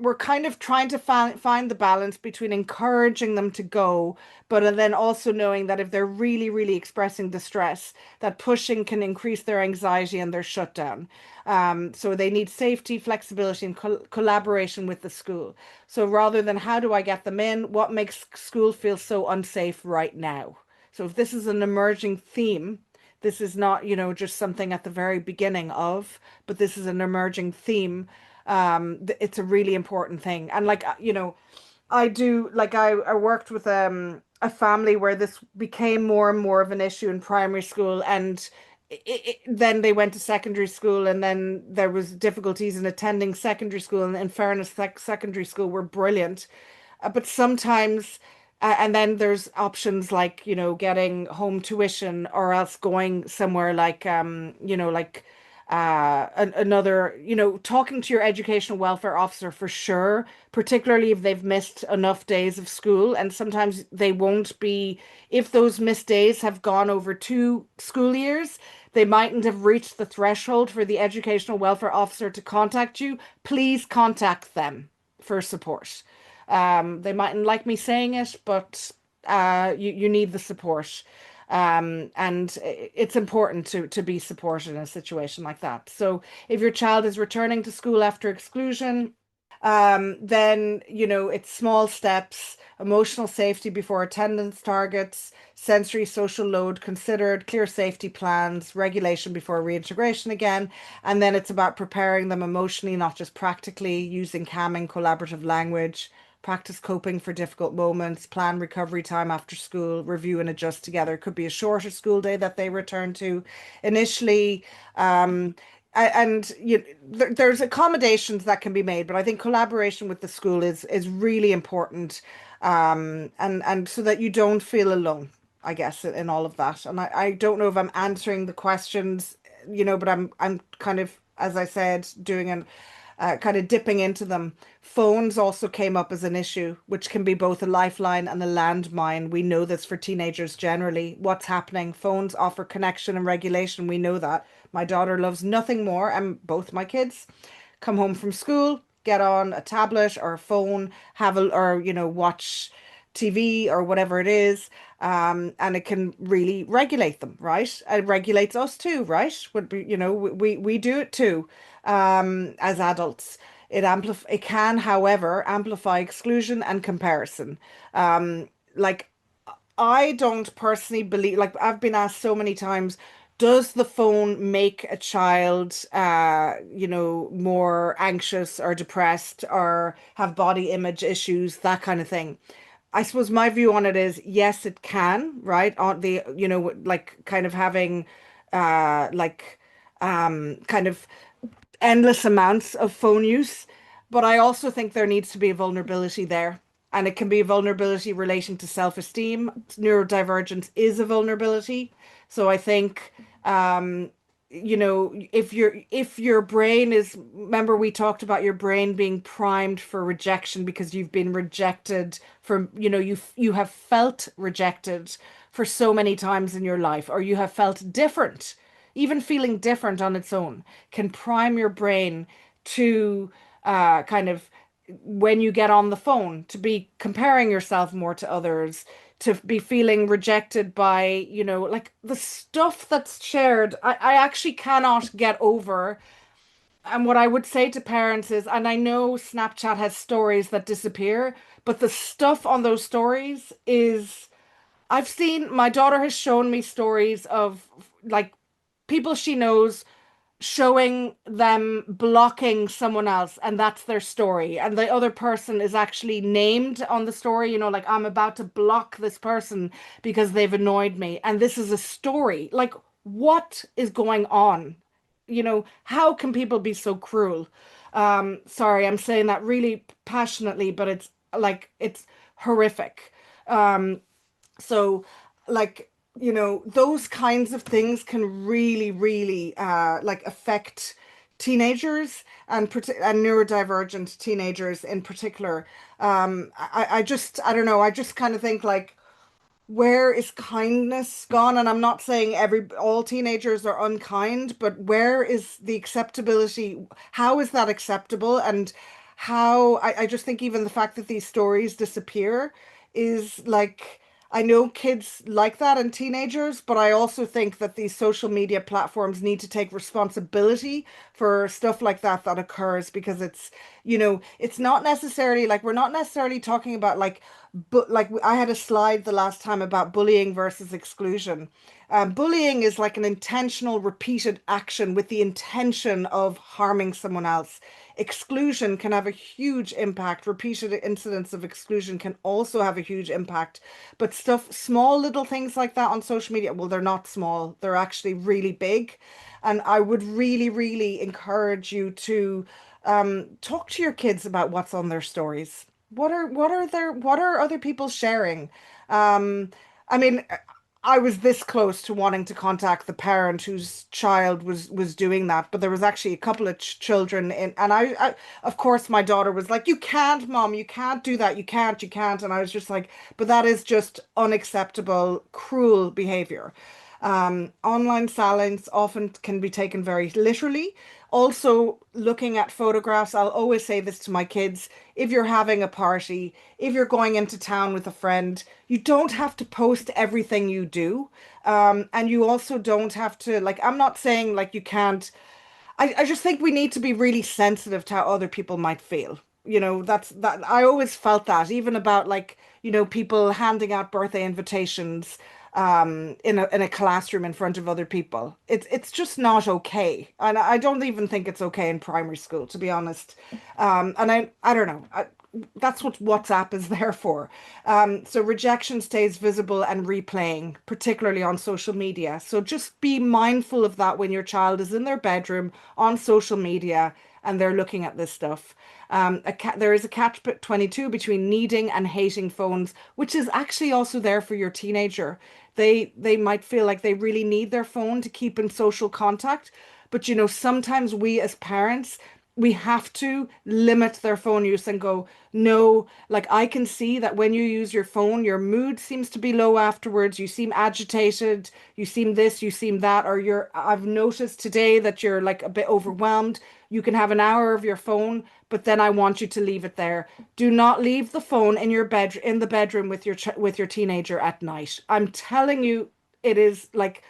we're kind of trying to find the balance between encouraging them to go, but then also knowing that if they're really, really expressing distress, that pushing can increase their anxiety and their shutdown. So they need safety, flexibility, and collaboration with the school. So rather than how do I get them in, what makes school feel so unsafe right now? So if this is an emerging theme, this is not, just something at the very beginning of, but this is an emerging theme. It's a really important thing. And like, I do, like, I worked with a family where this became more and more of an issue in primary school, and then they went to secondary school, and then there was difficulties in attending secondary school. And in fairness, secondary school were brilliant, but sometimes, and then there's options like, getting home tuition or else going somewhere like, like another, talking to your educational welfare officer for sure, particularly if they've missed enough days of school. And sometimes they won't be, if those missed days have gone over 2 school years, they mightn't have reached the threshold for the educational welfare officer to contact you. Please contact them for support. They mightn't like me saying it, but you need the support. And it's important to be supported in a situation like that. So if your child is returning to school after exclusion, then, it's small steps, emotional safety before attendance targets, sensory social load considered, clear safety plans, regulation before reintegration again. And then it's about preparing them emotionally, not just practically, using calming, collaborative language, practice coping for difficult moments, plan recovery time after school, review and adjust together. It could be a shorter school day that they return to initially. Um, and there's accommodations that can be made, but I think collaboration with the school is really important, and so that you don't feel alone, I guess, in all of that. And I don't know if I'm answering the questions, but I'm kind of, as I said, doing an kind of dipping into them. Phones also came up as an issue, which can be both a lifeline and a landmine. We know this for teenagers generally. What's happening? Phones offer connection and regulation. We know that. My daughter loves nothing more, and both my kids come home from school, get on a tablet or a phone, or watch TV or whatever it is, and it can really regulate them, right? It regulates us too, right? Would be, we do it too, as adults. It can, however, amplify exclusion and comparison. Like I don't personally believe, like I've been asked so many times, does the phone make a child, more anxious or depressed or have body image issues, that kind of thing? I suppose my view on it is yes, it can, right? On the, like kind of having, like, kind of endless amounts of phone use. But I also think there needs to be a vulnerability there. And it can be a vulnerability relating to self-esteem. Neurodivergence is a vulnerability. So I think, if your brain is, remember we talked about your brain being primed for rejection because you've been rejected from, you have felt rejected for so many times in your life, or you have felt different. Even feeling different on its own can prime your brain to, kind of, when you get on the phone, to be comparing yourself more to others, to be feeling rejected by, like the stuff that's shared. I actually cannot get over. And what I would say to parents is, and I know Snapchat has stories that disappear, but the stuff on those stories is, I've seen, my daughter has shown me stories of like people she knows showing them blocking someone else, and that's their story, and the other person is actually named on the story, like I'm about to block this person because they've annoyed me, and this is a story. Like, what is going on? How can people be so cruel? Sorry, I'm saying that really passionately, but it's like it's horrific. Um, so, like, those kinds of things can really, really like affect teenagers and neurodivergent teenagers in particular. I don't know. I just kind of think like, where is kindness gone? And I'm not saying all teenagers are unkind, but where is the acceptability? How is that acceptable? And I just think even the fact that these stories disappear is like, I know kids like that and teenagers, but I also think that these social media platforms need to take responsibility for stuff like that occurs, because it's not necessarily like, we're not necessarily talking about like, but like I had a slide the last time about bullying versus exclusion. Bullying is like an intentional, repeated action with the intention of harming someone else. Exclusion can have a huge impact. Repeated incidents of exclusion can also have a huge impact. But small little things like that on social media, well, they're not small. They're actually really big. And I would really, really encourage you to talk to your kids about what's on their stories. What are other people sharing? Um, I mean, I was this close to wanting to contact the parent whose child was doing that, but there was actually a couple of children in, and of course, my daughter was like, "You can't, Mom, you can't do that. You can't." And I was just like, "But that is just unacceptable, cruel behavior." Online silence often can be taken very literally. Also, looking at photographs, I'll always say this to my kids. If you're having a party, if you're going into town with a friend, you don't have to post everything you do. And you also don't have to, like, I'm not saying like you can't. I just think we need to be really sensitive to how other people might feel. That I always felt that, even about like, people handing out birthday invitations in a classroom in front of other people. It's just not okay. And I don't even think it's okay in primary school, to be honest. And I don't know. That's what WhatsApp is there for. So rejection stays visible and replaying, particularly on social media. So just be mindful of that when your child is in their bedroom on social media and they're looking at this stuff. There is a catch 22 between needing and hating phones, which is actually also there for your teenager. They might feel like they really need their phone to keep in social contact, but sometimes we as parents, we have to limit their phone use and go, no, like I can see that when you use your phone, your mood seems to be low afterwards. You seem agitated, you seem this, you seem that, or I've noticed today that you're like a bit overwhelmed. You can have an hour of your phone, but then I want you to leave it there. Do not leave the phone in the bedroom with with your teenager at night. I'm telling you, it is like,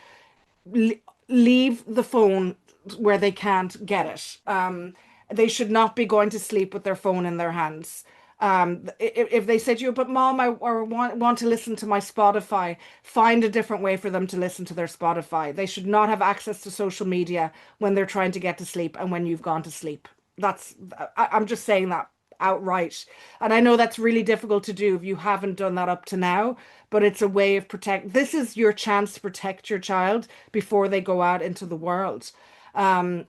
leave the phone where they can't get it. They should not be going to sleep with their phone in their hands. If they say to you, but Mom, I want to listen to my Spotify, find a different way for them to listen to their Spotify. They should not have access to social media when they're trying to get to sleep and when you've gone to sleep. That's, I'm just saying that outright. And I know that's really difficult to do if you haven't done that up to now, but it's a way of this is your chance to protect your child before they go out into the world. Um,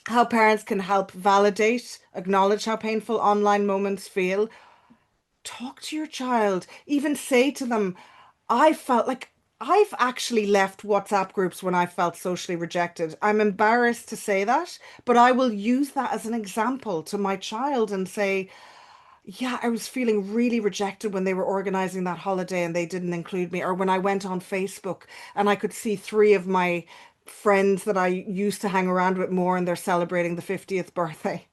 how parents can help validate, acknowledge how painful online moments feel. Talk to your child, even say to them, I felt like I've actually left WhatsApp groups when I felt socially rejected. I'm embarrassed to say that, but I will use that as an example to my child and say, yeah, I was feeling really rejected when they were organizing that holiday and they didn't include me. Or when I went on Facebook and I could see three of my friends that I used to hang around with more and they're celebrating the 50th birthday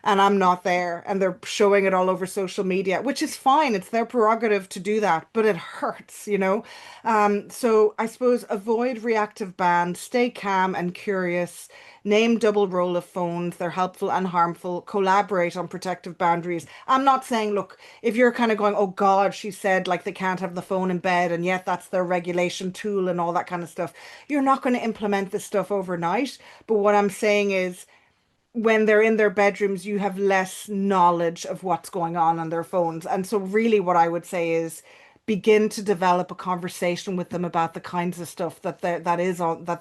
and I'm not there and they're showing it all over social media, which is fine. It's their prerogative to do that, but it hurts. So I suppose avoid reactive ban, stay calm and curious, name double role of phones. They're helpful and harmful. Collaborate on protective boundaries. I'm not saying, look, if you're kind of going, oh God, she said like they can't have the phone in bed and yet that's their regulation tool and all that kind of stuff. You're not going to implement this stuff overnight. But what I'm saying is, when they're in their bedrooms, you have less knowledge of what's going on their phones. And so really what I would say is begin to develop a conversation with them about the kinds of stuff that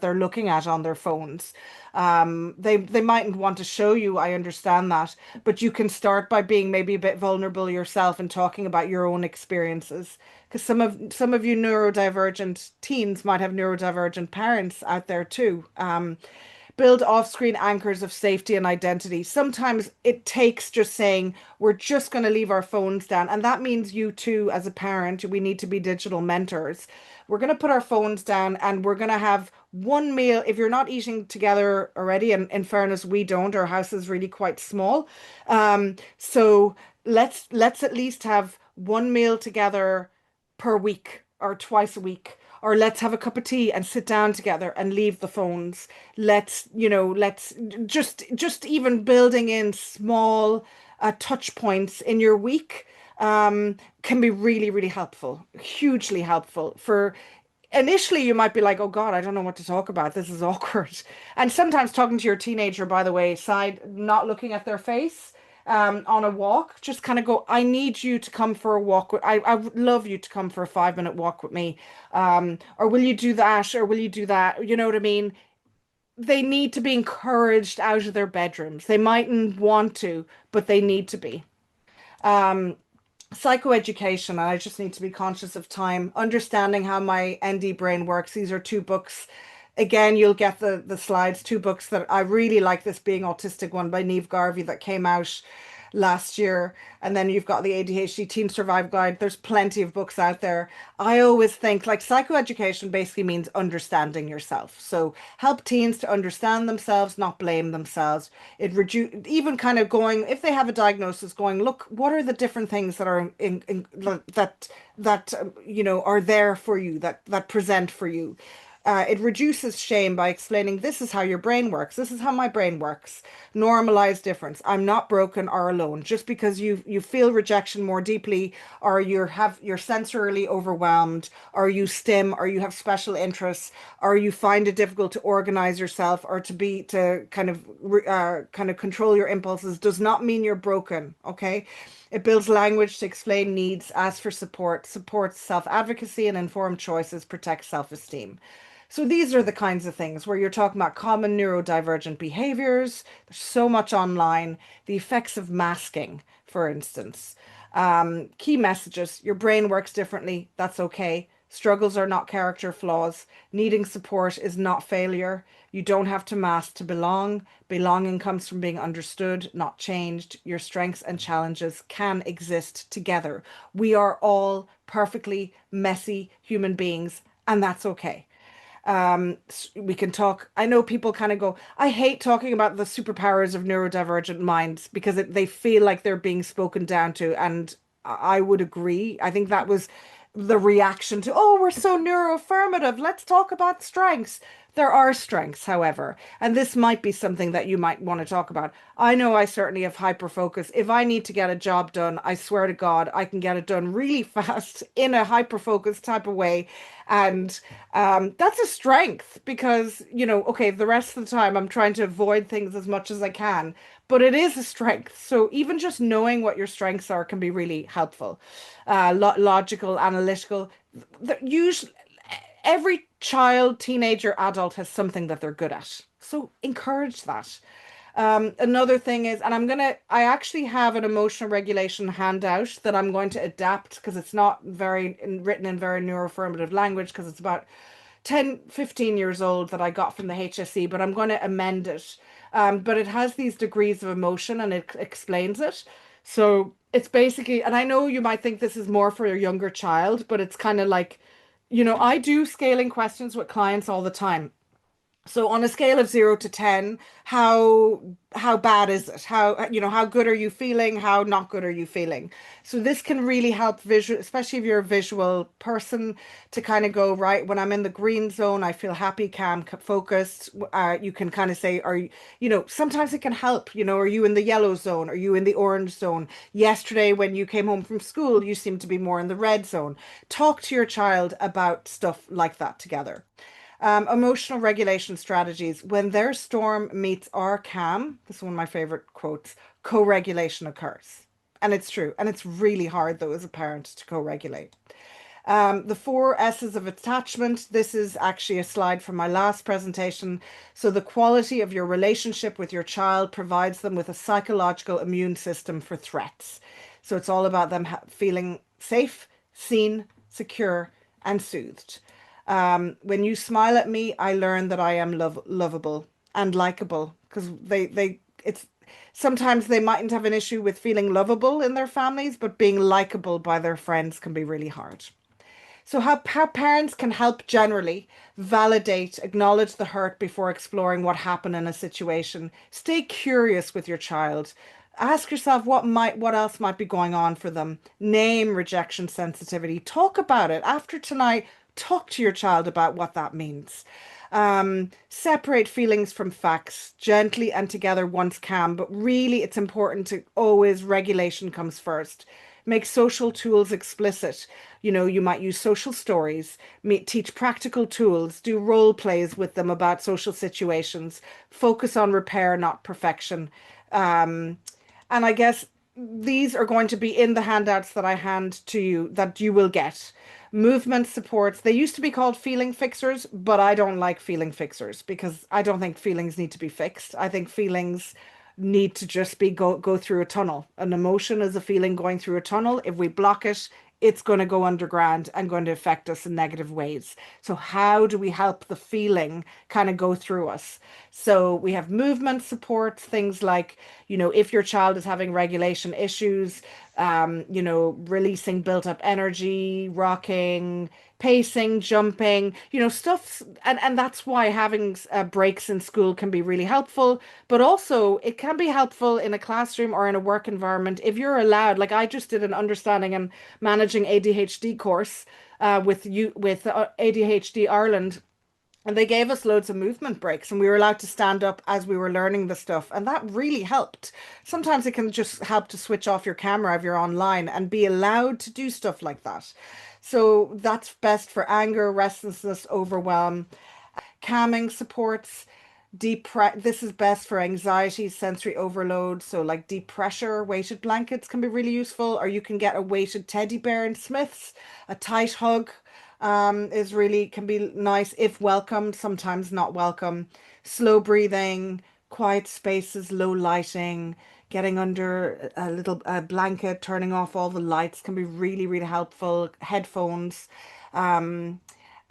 they're looking at on their phones. They mightn't want to show you, I understand that, but you can start by being maybe a bit vulnerable yourself and talking about your own experiences. Because some of you neurodivergent teens might have neurodivergent parents out there too. Build off-screen anchors of safety and identity. Sometimes it takes just saying, we're just going to leave our phones down. And that means you too, as a parent, we need to be digital mentors. We're going to put our phones down and we're going to have one meal. If you're not eating together already, and in fairness, we don't, our house is really quite small. So let's at least have one meal together per week or twice a week, or let's have a cup of tea and sit down together and leave the phones. Let's just even building in small touch points in your week can be really, really helpful, hugely helpful. For initially, you might be like, oh God, I don't know what to talk about. This is awkward. And sometimes talking to your teenager, by the way, side, not looking at their face on a walk, just kind of go, I need you to come for a walk. I would love you to come for a 5 minute walk with me. Or will you do that? Or will you do that? You know what I mean? They need to be encouraged out of their bedrooms. They mightn't want to, but they need to be. Um, Psychoeducation, and I just need to be conscious of time. Understanding how my ND brain works. These are two books. Again, you'll get the slides. Two books that I really like. This Being Autistic one by Neve Garvey that came out last year, and then you've got the ADHD Teen Survive Guide. There's plenty of books out there. I always think like psychoeducation basically means understanding yourself. So help teens to understand themselves, not blame themselves. It reduce even kind of going if they have a diagnosis, going look, what are the different things that are in are there for you that present for you. It reduces shame by explaining this is how your brain works. This is how my brain works. Normalize difference. I'm not broken or alone. Just because you feel rejection more deeply, or you're sensorily overwhelmed, or you stim, or you have special interests, or you find it difficult to organize yourself, or to kind of control your impulses, does not mean you're broken. Okay. It builds language to explain needs, ask for support, supports self-advocacy and informed choices, protects self-esteem. So these are the kinds of things where you're talking about common neurodivergent behaviors. There's so much online. The effects of masking, for instance. Key messages. Your brain works differently. That's okay. Struggles are not character flaws. Needing support is not failure. You don't have to mask to belong. Belonging comes from being understood, not changed. Your strengths and challenges can exist together. We are all perfectly messy human beings, and that's okay. We can talk. I know people kind of go, I hate talking about the superpowers of neurodivergent minds because they feel like they're being spoken down to. And I would agree. I think that was the reaction to, oh, we're so neuroaffirmative. Let's talk about strengths. There are strengths, however, and this might be something that you might want to talk about. I know I certainly have hyper focus. If I need to get a job done, I swear to God, I can get it done really fast in a hyper focus type of way. And that's a strength because, okay, the rest of the time I'm trying to avoid things as much as I can, but it is a strength. So even just knowing what your strengths are can be really helpful. Logical, analytical, usually every child, teenager, adult has something that they're good at. So encourage that. Another thing is, and I actually have an emotional regulation handout that I'm going to adapt because it's not written in very neuroaffirmative language because it's about 10, 15 years old that I got from the HSE, but I'm going to amend it. But it has these degrees of emotion and it explains it. So it's basically, and I know you might think this is more for a younger child, but it's kind of like, I do scaling questions with clients all the time. So on a scale of 0 to 10, how bad is it? How good are you feeling? How not good are you feeling? So this can really help visual, especially if you're a visual person, to kind of go, right, when I'm in the green zone, I feel happy, calm, focused. You can kind of say, sometimes it can help, are you in the yellow zone? Are you in the orange zone? Yesterday, when you came home from school, you seem to be more in the red zone. Talk to your child about stuff like that together. Emotional regulation strategies. When their storm meets our calm, this is one of my favorite quotes, co-regulation occurs. And it's true. And it's really hard, though, as a parent to co-regulate. The four S's of attachment. This is actually a slide from my last presentation. So the quality of your relationship with your child provides them with a psychological immune system for threats. So it's all about them feeling safe, seen, secure, and soothed. When you smile at me, I learn that I am lovable and likable, because it's sometimes they mightn't have an issue with feeling lovable in their families, but being likable by their friends can be really hard. So how parents can help generally validate, acknowledge the hurt before exploring what happened in a situation. Stay curious with your child. Ask yourself what else might be going on for them. Name rejection sensitivity. Talk about it. After tonight, talk to your child about what that means. Separate feelings from facts gently and together once can, but really it's important to always regulation comes first. Make social tools explicit. You know, you might use social stories, teach practical tools, do role plays with them about social situations, focus on repair, not perfection. Um, and I guess these are going to be in the handouts that I hand to you that you will get. Movement supports. They used to be called feeling fixers, but I don't like feeling fixers because I don't think feelings need to be fixed. I think feelings need to just be go through a tunnel. An emotion is a feeling going through a tunnel. If we block it, it's going to go underground and going to affect us in negative ways. So how do we help the feeling kind of go through us? So we have movement supports, things like, you know, if your child is having regulation issues, you know, releasing built up energy, rocking, pacing, jumping, you know, stuff. And that's why having breaks in school can be really helpful. But also, it can be helpful in a classroom or in a work environment if you're allowed. Like I just did an understanding and managing ADHD course with ADHD Ireland. And they gave us loads of movement breaks, and we were allowed to stand up as we were learning the stuff. And that really helped. Sometimes it can just help to switch off your camera if you're online and be allowed to do stuff like that. So that's best for anger, restlessness, overwhelm. Calming supports. This is best for anxiety, sensory overload. So like deep pressure, weighted blankets can be really useful, or you can get a weighted teddy bear in Smith's. A tight hug is really can be nice if welcomed, sometimes not welcome. Slow breathing, quiet spaces, low lighting, getting under a little blanket, turning off all the lights can be really, really helpful. Headphones. Um,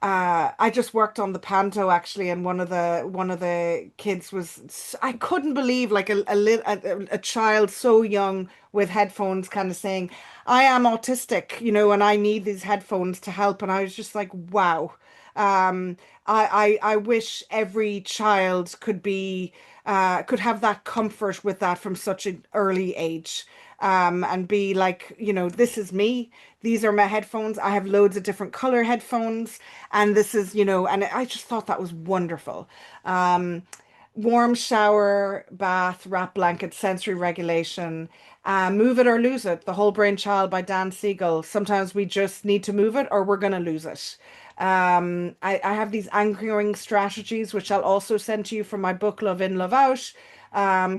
I just worked on the panto actually, and one of the kids was I couldn't believe like a child so young with headphones kind of saying, "I am autistic, you know, and I need these headphones to help." And I was just like, "Wow." Um, I wish every child could have that comfort with that from such an early age. And be like, you know, this is me. These are my headphones. I have loads of different color headphones. And this is, you know, and I just thought that was wonderful. Um, Warm shower, bath, wrap blanket, sensory regulation, move it or lose it. The Whole Brain Child by Dan Siegel. Sometimes we just need to move it or we're going to lose it. I have these anchoring strategies, which I'll also send to you from my book, Love In, Love Out,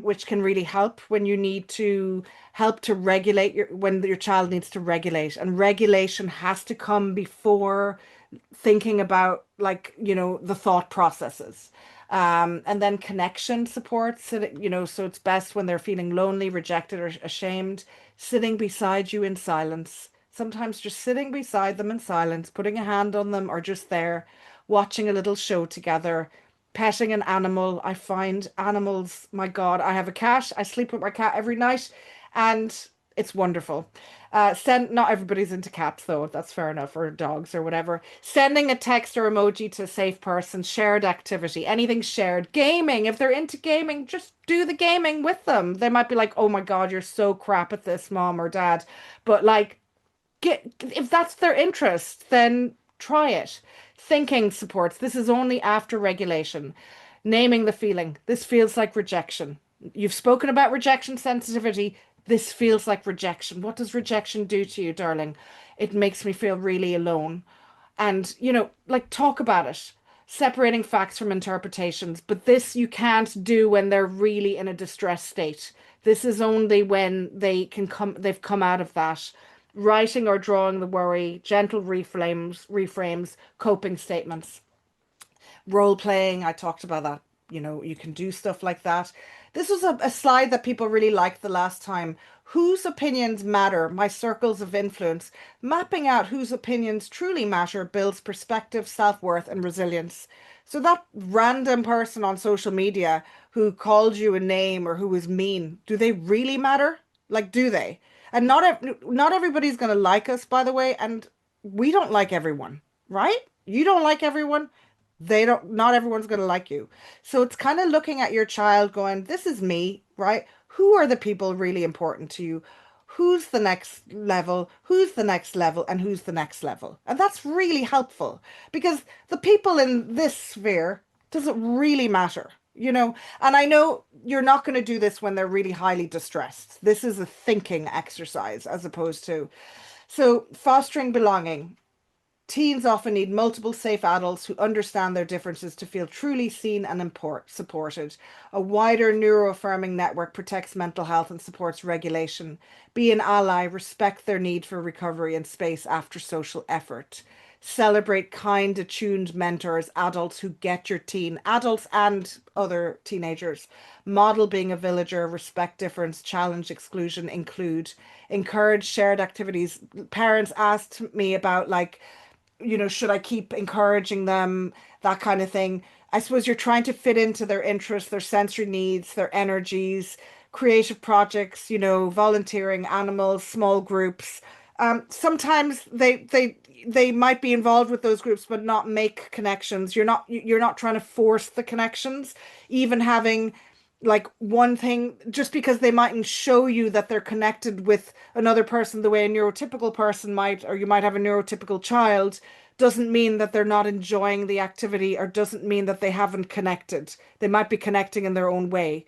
which can really help when you need to help to regulate when your child needs to regulate. And regulation has to come before thinking about like, you know, the thought processes. And then connection support, so that, you know, so it's best when they're feeling lonely, rejected, or ashamed, sitting beside you in silence. Sometimes just sitting beside them in silence, putting a hand on them, or just there, watching a little show together, petting an animal. I find animals, my God, I have a cat. I sleep with my cat every night, and it's wonderful. Not everybody's into cats though, that's fair enough, or dogs or whatever. Sending a text or emoji to a safe person, shared activity, anything shared. Gaming, if they're into gaming, just do the gaming with them. They might be like, oh my God, you're so crap at this, mom or dad. But like, if that's their interest, then try it. Thinking supports. This is only after regulation. Naming the feeling. This feels like rejection. You've spoken about rejection sensitivity. This feels like rejection. What does rejection do to you, darling? It makes me feel really alone. And, you know, like talk about it. Separating facts from interpretations. But this you can't do when they're really in a distressed state. This is only when they've come out of that. writing or drawing the worry, gentle reframes, coping statements. Role playing, I talked about that. You can do stuff like that. This was a slide that people really liked the last time. Whose opinions matter? My circles of influence. Mapping out whose opinions truly matter builds perspective, self-worth, and resilience. So that random person on social media who called you a name or who was mean, do they really matter? Like, do they? And not everybody's going to like us, by the way, and we don't like everyone, right? You don't like everyone. They don't, not everyone's going to like you. So it's kind of looking at your child going, this is me, right? Who are the people really important to you? Who's the next level? Who's the next level? And who's the next level? And that's really helpful because the people in this sphere doesn't really matter, you know? And I know you're not going to do this when they're really highly distressed. This is a thinking exercise as opposed to, so fostering belonging. Teens often need multiple safe adults who understand their differences to feel truly seen and supported. A wider neuroaffirming network protects mental health and supports regulation. Be an ally, respect their need for recovery and space after social effort. Celebrate kind, attuned mentors, adults who get your teen, adults and other teenagers. Model being a villager, respect difference, challenge exclusion, include. Encourage shared activities. Parents asked me about like, should I keep encouraging them, that kind of thing. I suppose you're trying to fit into their interests, their sensory needs, their energies, creative projects, volunteering, animals, small groups. Sometimes they might be involved with those groups, but not make connections. You're not trying to force the connections, even having like one thing just because they mightn't show you that they're connected with another person the way a neurotypical person might, or you might have a neurotypical child, doesn't mean that they're not enjoying the activity or doesn't mean that they haven't connected. They might be connecting in their own way.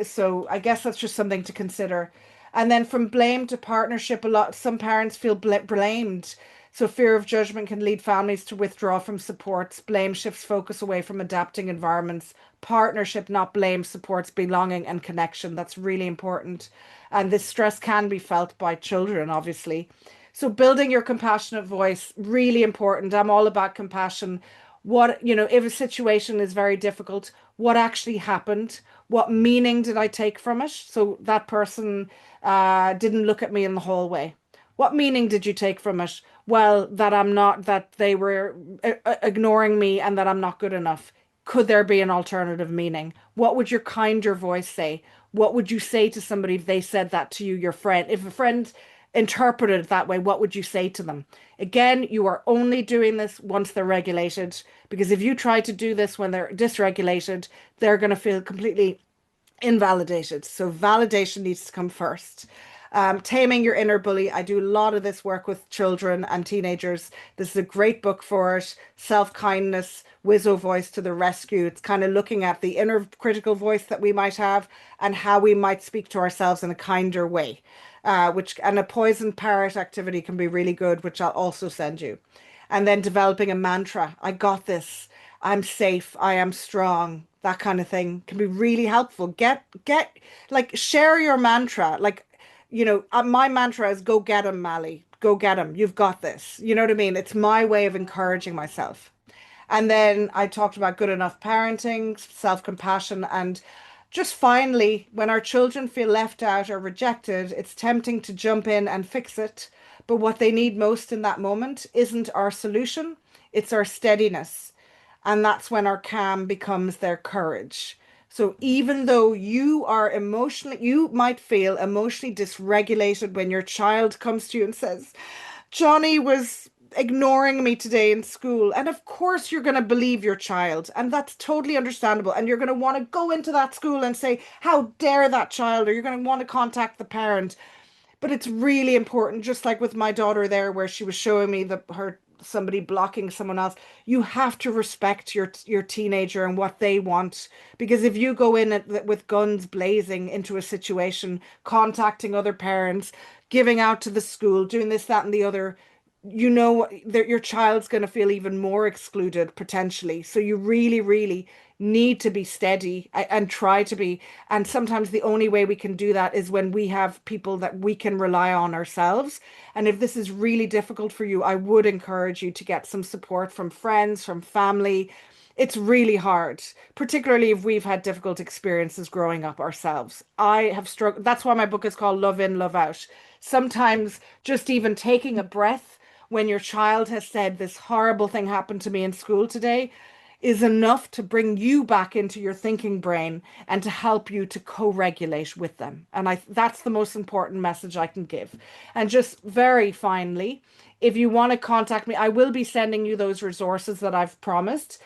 So I guess that's just something to consider. And then from blame to partnership, some parents feel blamed. So fear of judgment can lead families to withdraw from supports. Blame shifts focus away from adapting environments. Partnership, not blame, supports belonging and connection. That's really important. And this stress can be felt by children, obviously. So building your compassionate voice, really important. I'm all about compassion. If a situation is very difficult, what actually happened? What meaning did I take from it? So that person didn't look at me in the hallway. What meaning did you take from it? Well, that they were ignoring me and that I'm not good enough. Could there be an alternative meaning? What would your kinder voice say? What would you say to somebody if they said that to you, your friend? If a friend interpreted it that way, what would you say to them? Again, you are only doing this once they're regulated, because if you try to do this when they're dysregulated, they're going to feel completely invalidated. So validation needs to come first. Taming your inner bully. I do a lot of this work with children and teenagers. This is a great book for it. Self-kindness, Wizzo voice to the rescue. It's kind of looking at the inner critical voice that we might have and how we might speak to ourselves in a kinder way. And a poison parrot activity can be really good, which I'll also send you. And then developing a mantra. I got this. I'm safe. I am strong. That kind of thing can be really helpful. Like share your mantra. Like, my mantra is go get him, Malie. Go get him. You've got this. You know what I mean? It's my way of encouraging myself. And then I talked about good enough parenting, self-compassion, and just finally, when our children feel left out or rejected, it's tempting to jump in and fix it. But what they need most in that moment isn't our solution, it's our steadiness. And that's when our calm becomes their courage. So even though you might feel emotionally dysregulated when your child comes to you and says, Johnny was ignoring me today in school. And of course, you're going to believe your child. And that's totally understandable. And you're going to want to go into that school and say, how dare that child? Or you're going to want to contact the parent. But it's really important, just like with my daughter there, where she was showing me her somebody blocking someone else. You have to respect your teenager and what they want, because if you go in with guns blazing into a situation, contacting other parents, giving out to the school, doing this, that, and the other, you know that your child's going to feel even more excluded potentially. So you really, really need to be steady and try to be. And sometimes the only way we can do that is when we have people that we can rely on ourselves. And if this is really difficult for you, I would encourage you to get some support from friends, from family. It's really hard, particularly if we've had difficult experiences growing up ourselves. I have struggled. That's why my book is called Love In, Love Out. Sometimes just even taking a breath when your child has said, this horrible thing happened to me in school today, is enough to bring you back into your thinking brain and to help you to co-regulate with them. And that's the most important message I can give. And just very finally, if you want to contact me, I will be sending you those resources that I've promised.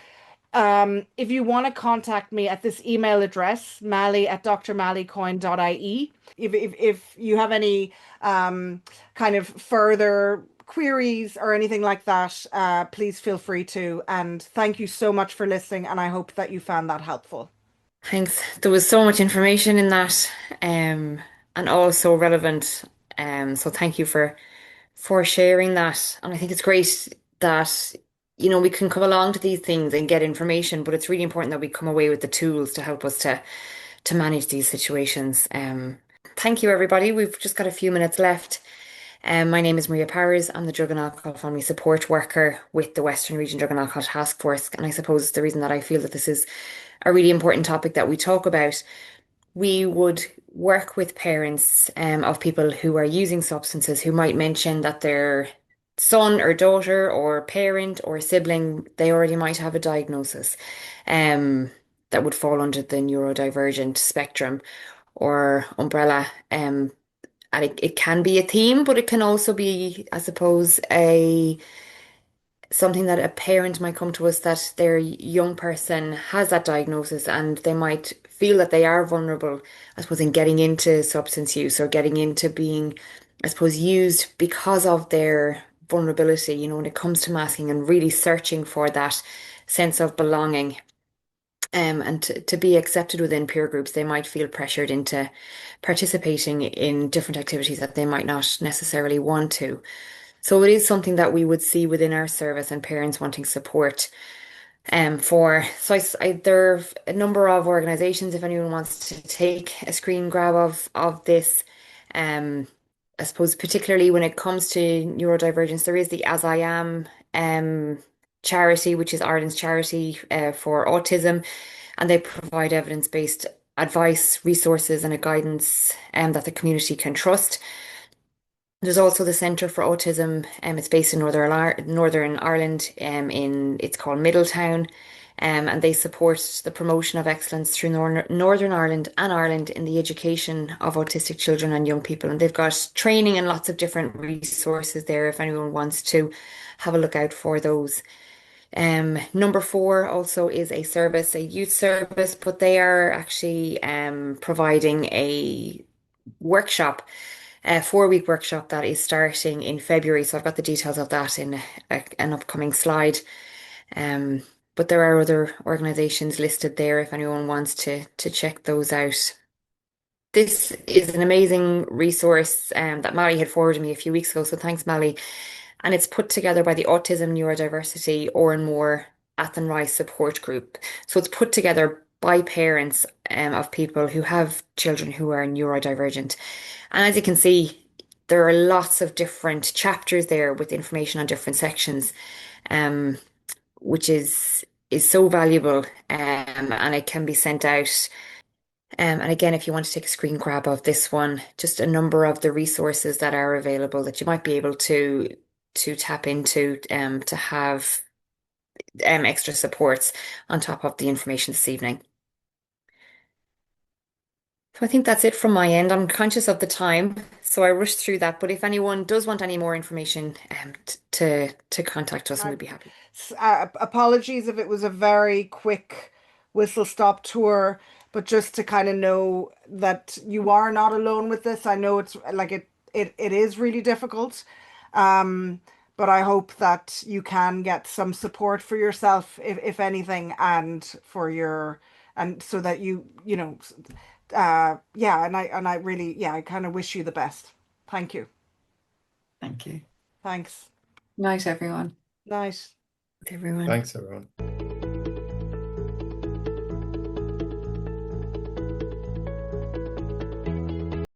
If you want to contact me at this email address, Malie at drmaliecoyne.ie, if you have any kind of further queries or anything like that, please feel free to. And thank you so much for listening, and I hope that you found that helpful. Thanks. There was so much information in that, and all so relevant. So thank you for sharing that. And I think it's great that, we can come along to these things and get information, but it's really important that we come away with the tools to help us to manage these situations. Thank you, everybody. We've just got a few minutes left. My name is Maria Powers. I'm the Drug and Alcohol Family Support Worker with the Western Region Drug and Alcohol Task Force. And I suppose the reason that I feel that this is a really important topic that we talk about, we would work with parents of people who are using substances who might mention that their son or daughter or parent or sibling, they already might have a diagnosis that would fall under the neurodivergent spectrum or umbrella. And it can be a theme, but it can also be, I suppose, a something that a parent might come to us that their young person has that diagnosis and they might feel that they are vulnerable, I suppose, in getting into substance use or getting into being, I suppose, used because of their vulnerability, when it comes to masking and really searching for that sense of belonging. And to be accepted within peer groups, they might feel pressured into participating in different activities that they might not necessarily want to. So it is something that we would see within our service and parents wanting support for. So there are a number of organizations, if anyone wants to take a screen grab of this. Um, I suppose particularly when it comes to neurodivergence, there is the As I Am charity, which is Ireland's charity for autism, and they provide evidence-based advice, resources, and a guidance that the community can trust. There's also the Centre for Autism. It's based in Northern Ireland. It's called Middletown, and they support the promotion of excellence through Northern Ireland and Ireland in the education of autistic children and young people. And they've got training and lots of different resources there if anyone wants to have a look out for those. Number four also is a service, a youth service, but they are actually providing a workshop, a 4-week workshop that is starting in February. So I've got the details of that in an upcoming slide. Um, but there are other organisations listed there if anyone wants to check those out. This is an amazing resource that Malie had forwarded me a few weeks ago. So thanks, Malie. And it's put together by the Autism Neurodiversity or and More Athenry support group. So it's put together by parents of people who have children who are neurodivergent. And as you can see, there are lots of different chapters there with information on different sections, um, which is so valuable, and it can be sent out. And again, if you want to take a screen grab of this one, just a number of the resources that are available that you might be able to tap into to have extra supports on top of the information this evening. So I think that's it from my end. I'm conscious of the time, so I rushed through that. But if anyone does want any more information, to contact us, and we'd be happy. Apologies if it was a very quick whistle stop tour, but just to kind of know that you are not alone with this. I know it's like it is really difficult. Um, but I hope that you can get some support for yourself, if anything, and for your and so that yeah, and I really, yeah, I kind of wish you the best. Thank you. Thank you. Thanks. Night, everyone. Night. everyone. Thanks, everyone.